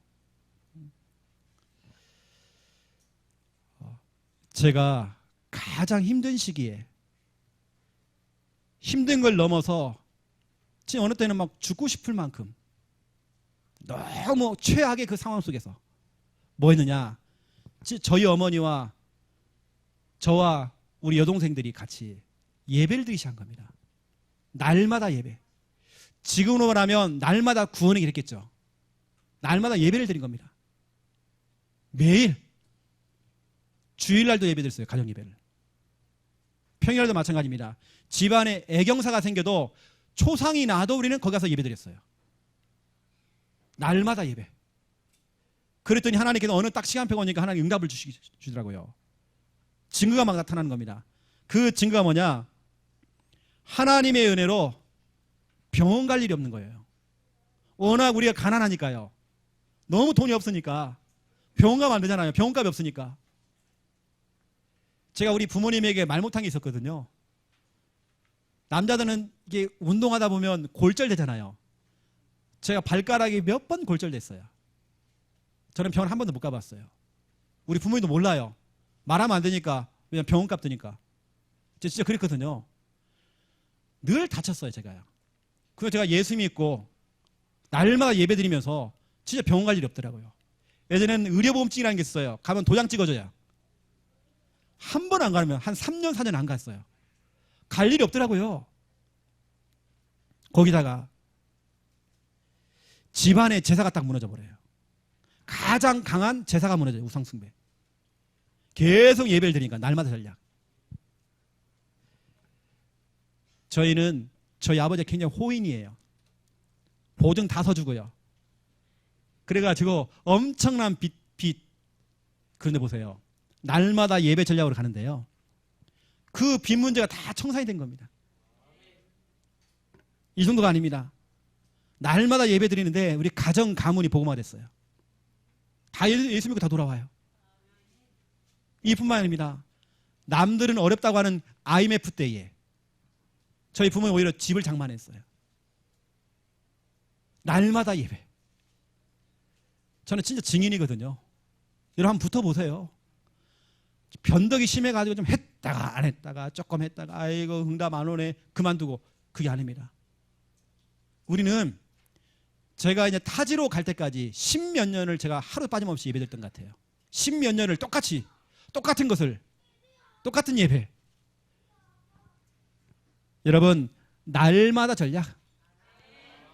제가 가장 힘든 시기에 힘든 걸 넘어서 지금 어느 때는 막 죽고 싶을 만큼 너무 최악의 그 상황 속에서 뭐 했느냐? 저희 어머니와 저와 우리 여동생들이 같이 예배를 드리기 시작한 겁니다. 날마다 예배. 지금으로 말하면 날마다 구원의 길 했겠죠. 날마다 예배를 드린 겁니다. 매일. 주일날도 예배 드렸어요. 가정 예배를. 평일날도 마찬가지입니다. 집안에 애경사가 생겨도 초상이 나도 우리는 거기 가서 예배 드렸어요. 날마다 예배. 그랬더니 하나님께서 어느 딱 시간표가 오니까 하나님 응답을 주시더라고요. 증거가 막 나타나는 겁니다. 그 증거가 뭐냐? 하나님의 은혜로 병원 갈 일이 없는 거예요. 워낙 우리가 가난하니까요. 너무 돈이 없으니까 병원 가면 안 되잖아요. 병원값이 없으니까. 제가 우리 부모님에게 말 못한 게 있었거든요. 남자들은 이게 운동하다 보면 골절되잖아요. 제가 발가락이 몇 번 골절됐어요. 저는 병원 한 번도 못 가봤어요. 우리 부모님도 몰라요. 말하면 안 되니까. 왜냐면 병원값 드니까. 진짜 그랬거든요. 늘 다쳤어요, 제가요. 그래서 제가 예수 믿고 날마다 예배 드리면서 진짜 병원 갈 일이 없더라고요. 예전에는 의료보험증이라는 게 있어요. 가면 도장 찍어줘요. 한 번 안 가면 한 3년, 4년 안 갔어요. 갈 일이 없더라고요. 거기다가 집안의 제사가 딱 무너져 버려요. 가장 강한 제사가 무너져요. 우상숭배. 계속 예배를 드리니까 날마다 전략. 저희는 저희 아버지가 굉장히 호인이에요. 보증 다 서주고요. 그래가지고 엄청난 빚. 그런데 보세요. 날마다 예배 전략으로 가는데요. 그 빚 문제가 다 청산이 된 겁니다. 이 정도가 아닙니다. 날마다 예배 드리는데 우리 가정 가문이 복음화 됐어요. 다 예수 믿고 다 돌아와요. 이뿐만 아닙니다. 남들은 어렵다고 하는 IMF 때에 저희 부모님 오히려 집을 장만했어요. 날마다 예배. 저는 진짜 증인이거든요. 여러분 한번 붙어보세요. 변덕이 심해가지고 좀 했다가 안 했다가 조금 했다가 아이고 응답 안 오네 그만두고 그게 아닙니다. 우리는 제가 이제 타지로 갈 때까지 10몇 년을 제가 하루 빠짐없이 예배드렸던 것 같아요. 10몇 년을 똑같은 것을 똑같은 예배. 여러분 날마다 전략.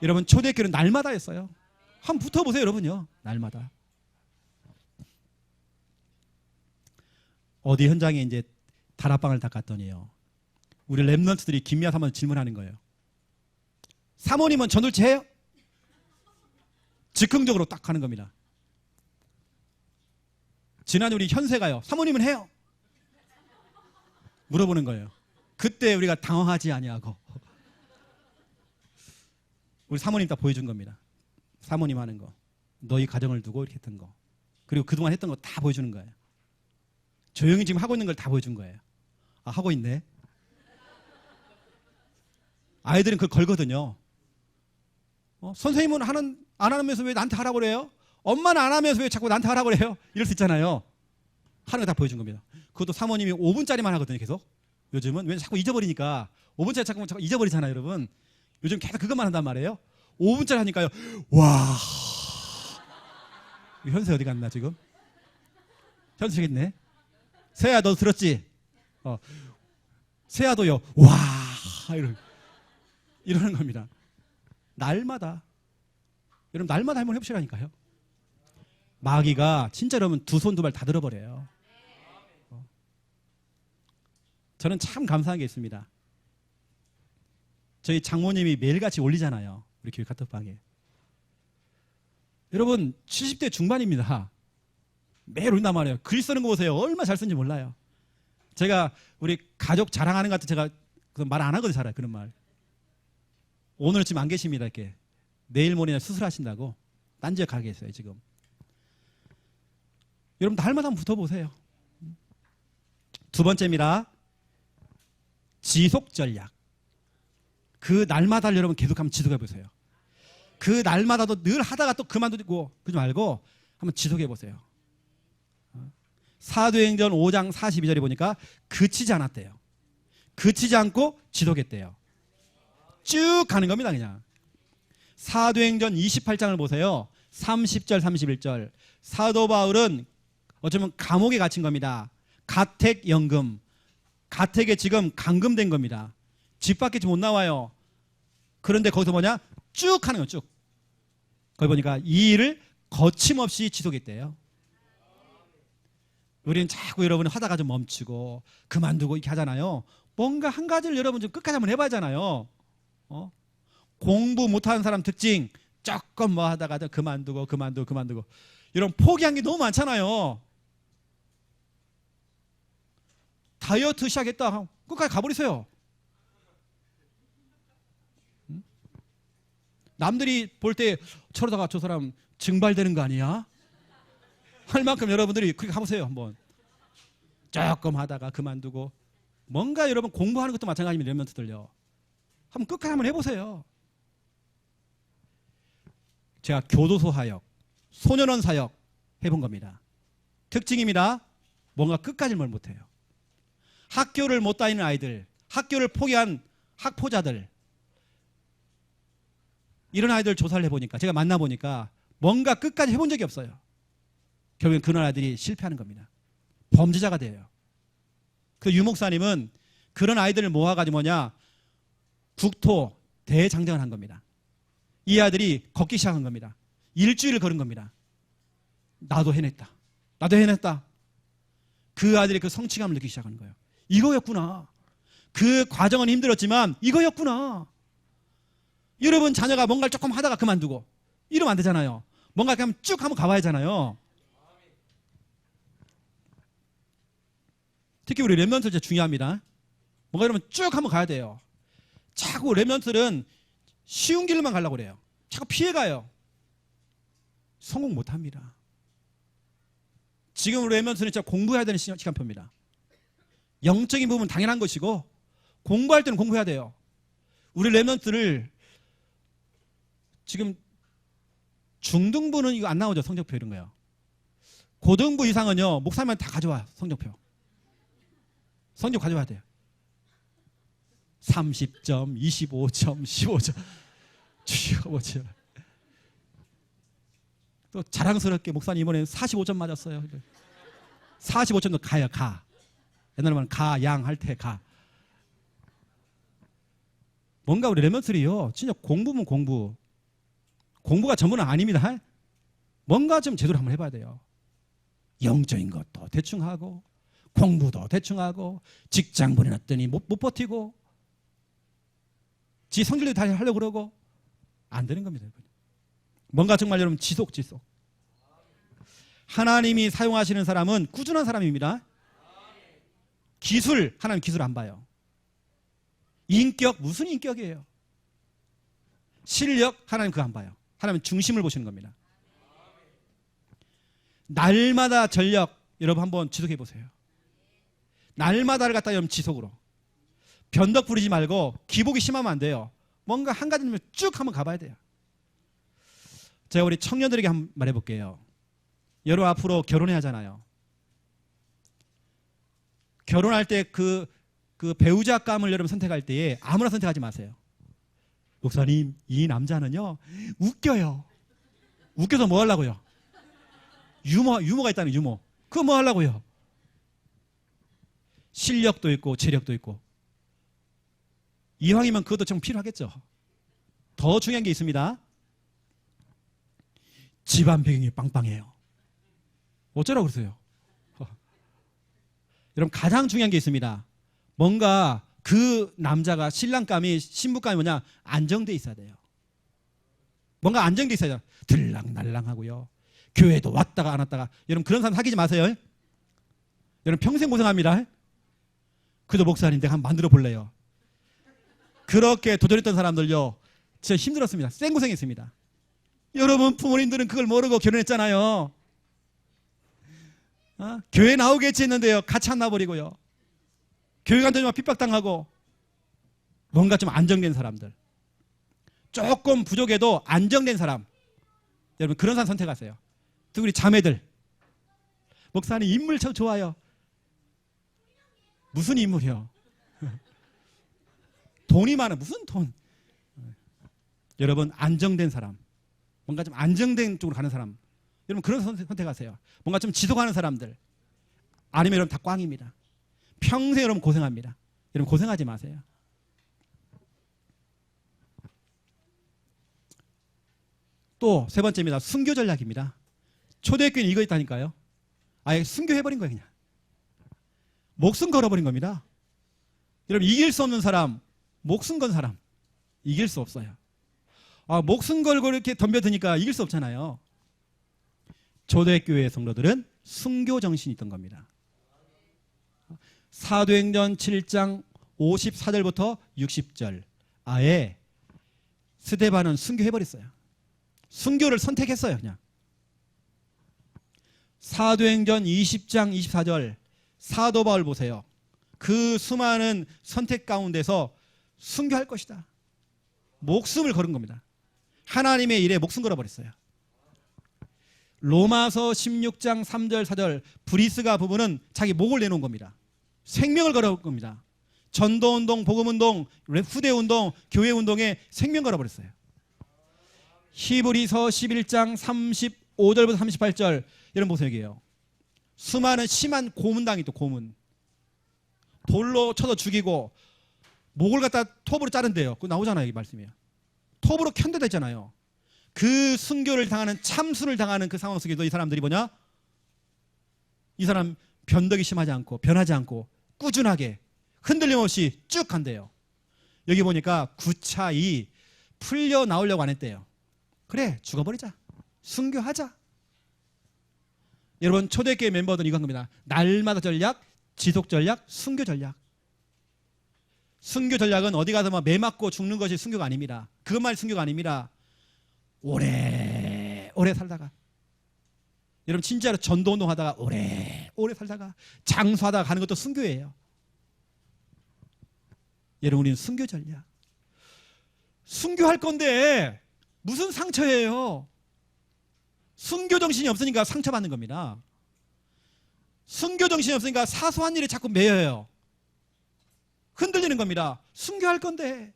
여러분 초대교회는 날마다 했어요. 한번 붙어보세요 여러분요. 날마다. 어디 현장에 이제 다락방을 닦았더니요. 우리 랩런트들이 김미아 사모님 질문하는 거예요. 사모님은 전도체 해요? 즉흥적으로 딱 하는 겁니다. 지난 우리 현세가요. 사모님은 해요? 물어보는 거예요. 그때 우리가 당황하지 아니하고 우리 사모님 딱 보여준 겁니다. 사모님 하는 거. 너희 가정을 두고 이렇게 했던 거. 그리고 그동안 했던 거 다 보여주는 거예요. 조용히 지금 하고 있는 걸 다 보여준 거예요. 아, 하고 있네. 아이들은 그걸 걸거든요. 선생님은 안 하면서 왜 나한테 하라고 그래요? 엄마는 안 하면서 왜 자꾸 나한테 하라고 그래요? 이럴 수 있잖아요. 하는 거 다 보여준 겁니다. 그것도 사모님이 5분짜리만 하거든요. 계속. 요즘은. 왜 자꾸 잊어버리니까. 5분짜리 자꾸 잊어버리잖아요. 여러분. 요즘 계속 그것만 한단 말이에요. 5분짜리 하니까요. 와. 현세 어디 갔나 지금? 현세 저기 있네. 세야 너 들었지? 세야도요. 와. 이러는 겁니다. 날마다. 여러분 날마다 한번 해보시라니까요. 마귀가 진짜 여러분 두 손 두 발 다 들어버려요. 저는 참 감사한 게 있습니다. 저희 장모님이 매일같이 올리잖아요. 우리 교회 카톡방에. 여러분 70대 중반입니다. 매일 올린단 말이에요. 글 쓰는 거 보세요. 얼마나 잘 쓰는지 몰라요. 제가 우리 가족 자랑하는 것 같아 제가 말 안 하거든요. 잘 그런 말. 오늘 지금 안 계십니다. 이렇게 내일 모레나 수술하신다고 딴 지역 가 계세요 지금. 여러분 날마다 한번 붙어보세요. 두 번째입니다. 지속 전략. 그 날마다 여러분 계속 한번 지속해 보세요. 그 날마다도 늘 하다가 또 그만두고 그러지 말고 한번 지속해 보세요. 사도행전 5장 42절에 보니까 그치지 않았대요. 그치지 않고 지속했대요. 쭉 가는 겁니다. 그냥. 사도행전 28장을 보세요. 30절 31절. 사도 바울은 어쩌면 감옥에 갇힌 겁니다. 가택연금. 가택에 지금 감금된 겁니다. 집 밖에 못 나와요. 그런데 거기서 뭐냐? 쭉 하는 거예요. 쭉. 거기 보니까 이 일을 거침없이 지속했대요. 우리는 자꾸 여러분 하다가 좀 멈추고 그만두고 이렇게 하잖아요. 뭔가 한 가지를 여러분 좀 끝까지 한번 해봐야 하잖아요. 공부 못하는 사람 특징, 조금 뭐 하다가 그만두고. 여러분 포기한 게 너무 많잖아요. 다이어트 시작했다. 끝까지 가버리세요. 남들이 볼 때 저러다가 저 사람 증발되는 거 아니야? 할 만큼 여러분들이 그렇게 가보세요. 한번. 조금 하다가 그만두고. 뭔가 여러분 공부하는 것도 마찬가지입니다. 렘넌트들요. 한번 끝까지 한번 해보세요. 제가 교도소 사역, 소년원 사역 해본 겁니다. 특징입니다. 뭔가 끝까지 뭘 못해요. 학교를 못 다니는 아이들, 학교를 포기한 학포자들, 이런 아이들 조사를 해보니까, 제가 만나보니까 뭔가 끝까지 해본 적이 없어요. 결국엔 그런 아이들이 실패하는 겁니다. 범죄자가 돼요. 그 유목사님은 그런 아이들을 모아가지고 국토 대장정을 한 겁니다. 이 아이들이 걷기 시작한 겁니다. 일주일을 걸은 겁니다. 나도 해냈다. 그 아이들이 그 성취감을 느끼기 시작하는 거예요. 이거였구나. 그 과정은 힘들었지만 이거였구나. 여러분 자녀가 뭔가를 조금 하다가 그만두고 이러면 안 되잖아요. 뭔가 그냥 쭉 한번 가봐야 하잖아요. 특히 우리 렘넌트 진짜 중요합니다. 뭔가 이러면 쭉 한번 가야 돼요. 자꾸 렘넌트는 쉬운 길로만 가려고 그래요. 자꾸 피해가요. 성공 못합니다. 지금 우리 렘넌트는 진짜 공부해야 되는 시간표입니다. 영적인 부분은 당연한 것이고 공부할 때는 공부해야 돼요. 우리 렘넌트를 지금 중등부는 이거 안 나오죠. 성적표 이런 거요. 고등부 이상은요. 목사님한테 다 가져와. 성적 가져와야 돼요. 30점, 25점, 15점. 주여. 또 자랑스럽게 목사님 이번에 45점 맞았어요. 45점도 가요. 가. 옛날에는 양 할 때 가. 뭔가 우리 렘넌트리요. 진짜 공부면 공부가 전부는 아닙니다. 뭔가 좀 제대로 한번 해봐야 돼요. 영적인 것도 대충 하고 공부도 대충 하고 직장 보내놨더니 못 버티고 지 성질도 다 하려고 그러고 안 되는 겁니다. 뭔가 정말 여러분 지속. 하나님이 사용하시는 사람은 꾸준한 사람입니다. 하나님 기술 안 봐요. 인격, 무슨 인격이에요? 실력, 하나님 그거 안 봐요. 하나님 중심을 보시는 겁니다. 날마다 전력, 여러분 한번 지속해 보세요. 날마다를 갖다 여러분 지속으로. 변덕 부리지 말고 기복이 심하면 안 돼요. 뭔가 한 가지면 쭉 한번 가봐야 돼요. 제가 우리 청년들에게 한번 말해볼게요. 여러분 앞으로 결혼해야 하잖아요. 결혼할 때 그 배우자감을 여러분 선택할 때에 아무나 선택하지 마세요. 목사님, 이 남자는요 웃겨요. 웃겨서 뭐 하려고요? 유머가 있다는 유머. 그거 뭐 하려고요? 실력도 있고 재력도 있고. 이왕이면 그것도 좀 필요하겠죠. 더 중요한 게 있습니다. 집안 배경이 빵빵해요. 어쩌라고 그러세요? 여러분 가장 중요한 게 있습니다. 뭔가 그 남자가 신랑감이 신부감이 뭐냐 안정돼 있어야 돼요. 뭔가 안정돼 있어야 돼요. 들락날락하고요. 교회도 왔다가 안 왔다가. 여러분 그런 사람 사귀지 마세요. 여러분 평생 고생합니다. 그래도 목사님 내가 한번 만들어 볼래요. 그렇게 도전했던 사람들요 진짜 힘들었습니다. 생고생했습니다. 여러분 부모님들은 그걸 모르고 결혼했잖아요. 교회 나오겠지 했는데요 같이 안 나버리고요. 교회 간다니까 핍박당하고. 뭔가 좀 안정된 사람들, 조금 부족해도 안정된 사람, 여러분 그런 사람 선택하세요. 또 우리 자매들, 목사님 인물 저 좋아요. 무슨 인물이요? 돈이 많아. 무슨 돈? 여러분 안정된 사람, 뭔가 좀 안정된 쪽으로 가는 사람, 여러분 그런 선택하세요. 뭔가 좀 지속하는 사람들. 아니면 여러분 다 꽝입니다. 평생 여러분 고생합니다. 여러분 고생하지 마세요. 또 세 번째입니다. 순교 전략입니다. 초대교회는 이거 있다니까요. 아예 순교해버린 거예요. 그냥 목숨 걸어버린 겁니다. 여러분, 이길 수 없는 사람, 목숨 건 사람 이길 수 없어요. 목숨 걸고 이렇게 덤벼드니까 이길 수 없잖아요. 초대교회 성도들은 순교 정신이 있던 겁니다. 사도행전 7장 54절부터 60절 아예 스데반은 순교해버렸어요. 순교를 선택했어요. 그냥 사도행전 20장 24절 사도 바울 보세요. 그 수많은 선택 가운데서 순교할 것이다. 목숨을 걸은 겁니다. 하나님의 일에 목숨 걸어버렸어요. 로마서 16장 3절 4절 브리스가 부부는 자기 목을 내놓은 겁니다. 생명을 걸어온 겁니다. 전도운동, 복음운동, 후대운동, 교회운동에 생명 걸어버렸어요. 히브리서 11장 35절부터 38절 여러분 보세요. 여기에요. 수많은 심한 고문당이 또 고문. 돌로 쳐서 죽이고 목을 갖다 톱으로 자른대요. 그거 나오잖아요. 이 말씀이에요. 톱으로 견뎌다 있잖아요. 그 순교를 당하는 참순을 당하는 그 상황 속에서 이 사람들이 뭐냐? 이 사람 변덕이 심하지 않고 변하지 않고 꾸준하게 흔들림 없이 쭉 간대요. 여기 보니까 구차히 풀려 나오려고 안 했대요. 그래 죽어버리자. 순교하자. 여러분 초대교회 멤버들은 이거 한 겁니다. 날마다 전략, 지속 전략, 순교 전략. 순교 전략은 어디 가서 매 맞고 죽는 것이 순교가 아닙니다. 그것만이 순교가 아닙니다. 오래 살다가 여러분 진짜로 전도운동 하다가 오래 살다가 장수하다가 가는 것도 순교예요. 여러분 우리는 순교 전략. 순교할 건데 무슨 상처예요? 순교 정신이 없으니까 상처받는 겁니다. 순교 정신이 없으니까 사소한 일에 자꾸 매여요. 흔들리는 겁니다. 순교할 건데.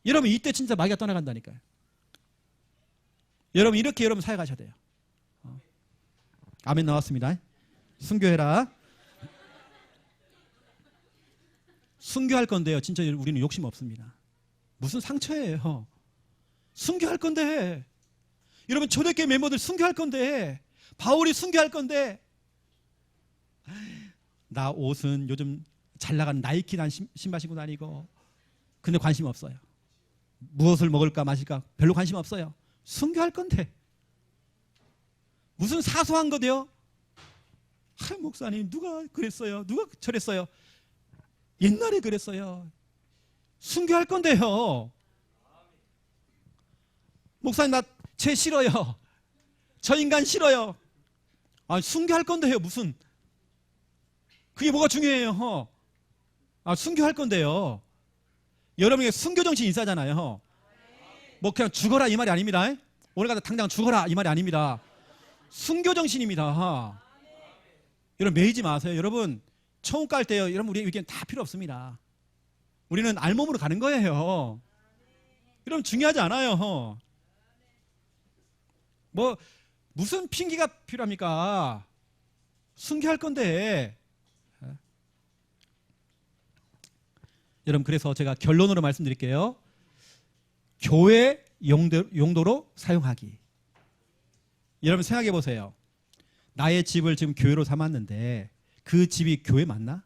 여러분 이때 진짜 마귀가 떠나간다니까요. 여러분 이렇게 여러분 사역하셔야 돼요. 아멘 나왔습니다. 순교해라. 순교할 건데요. 진짜 우리는 욕심 없습니다. 무슨 상처예요. 순교할 건데. 여러분 초대교회 멤버들 순교할 건데. 바울이 순교할 건데. 나 옷은 요즘 잘 나가는 나이키 난 신발 신고 다니고 근데 관심 없어요. 무엇을 먹을까 마실까 별로 관심 없어요. 순교할 건데 무슨 사소한 거대요? 목사님 누가 그랬어요? 누가 저랬어요? 옛날에 그랬어요. 순교할 건데요. 목사님 나 쟤 싫어요. 저 인간 싫어요. 순교할 건데요. 무슨 그게 뭐가 중요해요? 순교할 건데요. 여러분에게 순교 정신이 있어야잖아요. 뭐 그냥 죽어라 이 말이 아닙니다. 오늘 가서 당장 죽어라 이 말이 아닙니다. 순교 정신입니다. 여러분 매이지 마세요. 여러분 처음 갈 때요. 여러분 우리 의견 다 필요 없습니다. 우리는 알몸으로 가는 거예요. 여러분 중요하지 않아요. 뭐 무슨 핑계가 필요합니까? 순교할 건데. 여러분 그래서 제가 결론으로 말씀드릴게요. 교회 용도로 사용하기. 여러분 생각해 보세요. 나의 집을 지금 교회로 삼았는데 그 집이 교회 맞나?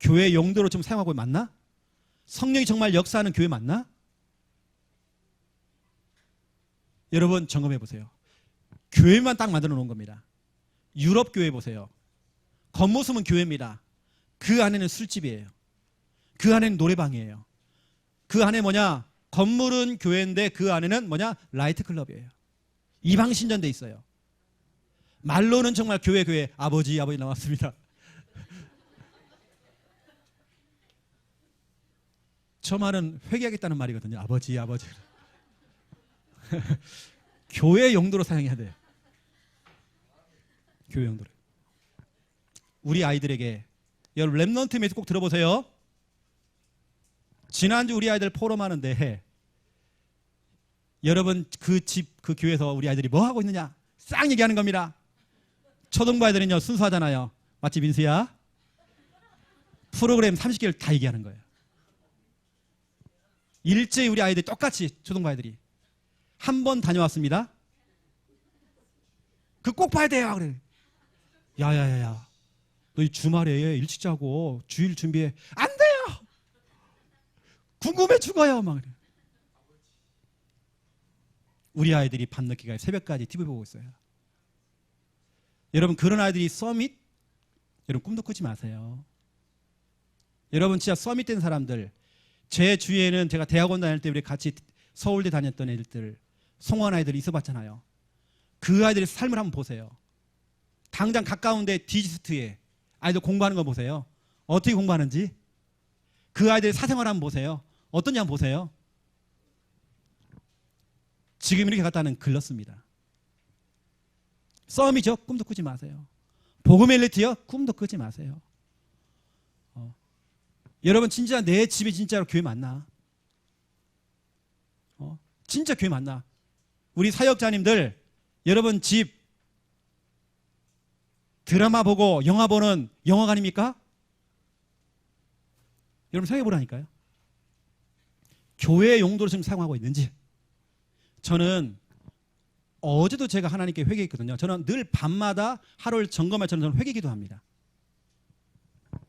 교회 용도로 좀 사용하고 맞나? 성령이 정말 역사하는 교회 맞나? 여러분 점검해 보세요. 교회만 딱 만들어 놓은 겁니다. 유럽 교회 보세요. 겉모습은 교회입니다. 그 안에는 술집이에요. 그 안에는 노래방이에요. 그 안에 뭐냐? 건물은 교회인데 그 안에는 뭐냐? 라이트 클럽이에요. 이방신전돼 있어요. 말로는 정말 교회 아버지 나왔습니다. 저 말은 회개하겠다는 말이거든요. 아버지 교회 용도로 사용해야 돼요. 교회 용도로. 우리 아이들에게 여러분 렘넌트 메시지 꼭 들어보세요. 지난주 우리 아이들 포럼하는데 여러분 그 집 그 교회에서 우리 아이들이 뭐 하고 있느냐 싹 얘기하는 겁니다. 초등부 아이들은요 순수하잖아요. 맞지 민수야? 프로그램 30개를 다 얘기하는 거예요. 일제히 우리 아이들이 똑같이 초등부 아이들이 한 번 다녀왔습니다. 그 꼭 봐야 돼요. 그래. 야야야야, 너 이 주말에 일찍 자고 주일 준비해. 안 돼요. 궁금해 죽어요. 막 그래. 우리 아이들이 밤늦게까지 새벽까지 TV 보고 있어요. 여러분, 그런 아이들이 서밋? 여러분, 꿈도 꾸지 마세요. 여러분, 진짜 서밋 된 사람들, 제 주위에는 제가 대학원 다닐 때 우리 같이 서울대 다녔던 애들, 송원 아이들이 있어봤잖아요. 그 아이들의 삶을 한번 보세요. 당장 가까운데 디지스트에 아이들 공부하는 거 보세요. 어떻게 공부하는지. 그 아이들의 사생활 한번 보세요. 어떤지 한번 보세요. 지금 이렇게 갖다는 글렀습니다. 썸이죠? 꿈도 꾸지 마세요. 복음의 엘리트요? 꿈도 꾸지 마세요. 여러분, 진짜 내 집에 진짜로 교회 많나? 진짜 교회 많나? 우리 사역자님들, 여러분 집 드라마 보고 영화 보는 영화관입니까? 여러분 생각해 보라니까요. 교회 용도로 지금 사용하고 있는지. 저는 어제도 제가 하나님께 회개했거든요. 저는 늘 밤마다 하루를 점검할 저는 회개기도 합니다.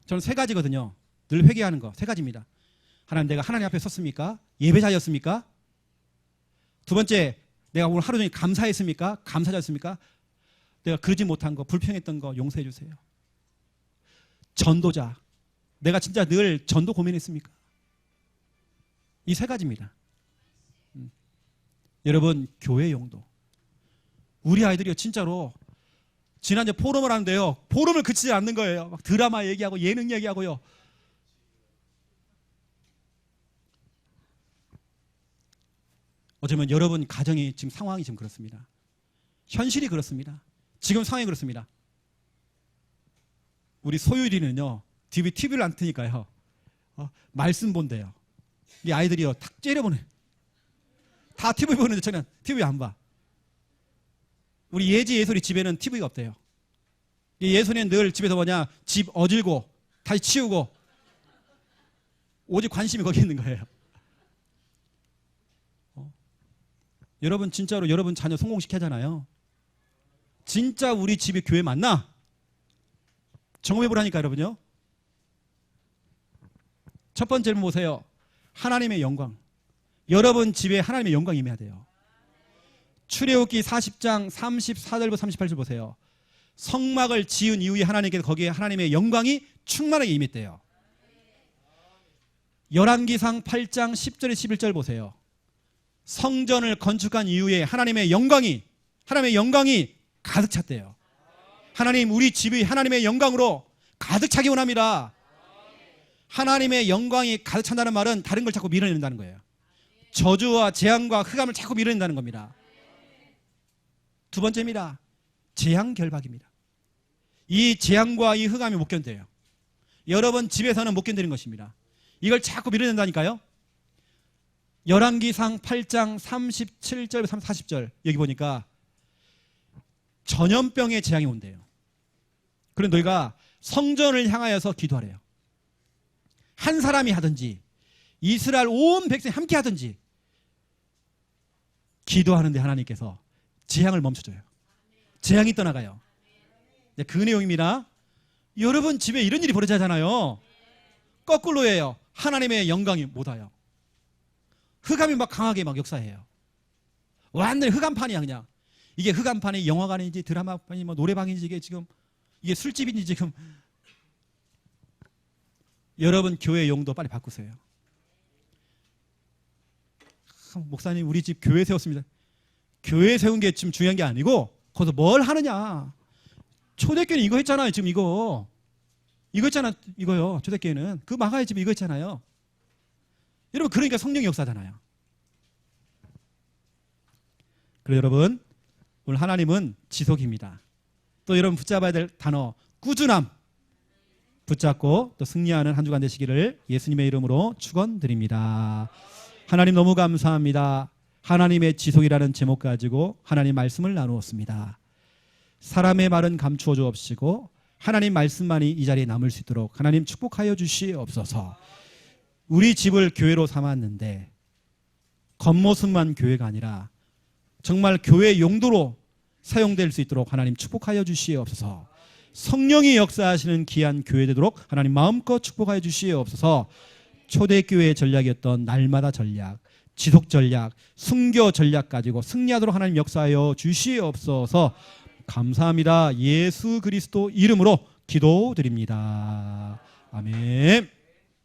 저는 세 가지거든요. 늘 회개하는 거 세 가지입니다. 하나님, 내가 하나님 앞에 섰습니까? 예배자였습니까? 두 번째, 내가 오늘 하루 종일 감사했습니까? 감사자였습니까? 내가 그러지 못한 거, 불평했던 거 용서해 주세요. 전도자, 내가 진짜 늘 전도 고민했습니까? 이 세 가지입니다. 여러분, 교회 용도. 우리 아이들이요, 진짜로 지난주에 포럼을 하는데요, 포럼을 그치지 않는 거예요. 막 드라마 얘기하고 예능 얘기하고요. 어쩌면 여러분 가정이 지금 상황이 지금 그렇습니다. 현실이 그렇습니다. 지금 상황이 그렇습니다. 우리 소율이는요, TV를 안 트니까요, 말씀 본대요. 이 아이들이요, 탁 째려보네. 다 TV 보는데 저는 TV 안 봐. 우리 예지 예솔이 집에는 TV가 없대요. 예솔이는 늘 집에서 뭐냐, 집 어질고 다시 치우고 오직 관심이 거기 있는 거예요. 여러분, 진짜로 여러분 자녀 성공시켜잖아요. 진짜 우리 집이 교회 맞나? 점검해보라니까 여러분요. 첫 번째 질문 보세요. 하나님의 영광. 여러분 집에 하나님의 영광이 임해야 돼요. 출애굽기 40장 34절부터 38절 보세요. 성막을 지은 이후에 하나님께서 거기에 하나님의 영광이 충만하게 임했대요. 열왕기상 8장 10절에 11절 보세요. 성전을 건축한 이후에 하나님의 영광이 가득 찼대요. 하나님, 우리 집이 하나님의 영광으로 가득 차기 원합니다. 하나님의 영광이 가득 찬다는 말은 다른 걸 자꾸 밀어낸다는 거예요. 저주와 재앙과 흑암을 자꾸 밀어낸다는 겁니다. 두 번째입니다. 재앙 결박입니다. 이 재앙과 이 흑암이 못 견뎌요. 여러분 집에서는 못 견디는 것입니다. 이걸 자꾸 밀어낸다니까요. 열왕기상 8장 37절 40절 여기 보니까 전염병의 재앙이 온대요. 그럼 너희가 성전을 향하여서 기도하래요. 한 사람이 하든지 이스라엘 온 백성이 함께 하든지 기도하는데 하나님께서 재앙을 멈춰줘요. 재앙이 떠나가요. 네, 그 내용입니다. 여러분 집에 이런 일이 벌어지잖아요. 거꾸로예요. 하나님의 영광이 못 와요. 흑암이 막 강하게 막 역사해요. 완전히 흑암판이야 그냥. 이게 흑암판이 영화관인지 드라마판이 뭐 노래방인지 이게 술집인지 지금. 여러분 교회 용도 빨리 바꾸세요. 목사님 우리 집 교회 세웠습니다. 교회 세운 게 지금 중요한 게 아니고 거기서 뭘 하느냐. 초대교회는 이거 했잖아요. 지금 이거 있잖아. 이거요. 초대교회는 그 마가의 집 이거 있잖아요. 여러분 그러니까 성령의 역사잖아요. 그래서 여러분 오늘 하나님은 지속입니다. 또 여러분 붙잡아야 될 단어 꾸준함 붙잡고 또 승리하는 한 주간 되시기를 예수님의 이름으로 축원드립니다. 하나님 너무 감사합니다. 하나님의 지속이라는 제목 가지고 하나님 말씀을 나누었습니다. 사람의 말은 감추어 주옵시고 하나님 말씀만이 이 자리에 남을 수 있도록 하나님 축복하여 주시옵소서. 우리 집을 교회로 삼았는데 겉모습만 교회가 아니라 정말 교회 용도로 사용될 수 있도록 하나님 축복하여 주시옵소서. 성령이 역사하시는 귀한 교회 되도록 하나님 마음껏 축복하여 주시옵소서. 초대교회의 전략이었던 날마다 전략, 지속 전략, 순교 전략 가지고 승리하도록 하나님 역사하여 주시옵소서. 감사합니다. 예수 그리스도 이름으로 기도드립니다. 아멘.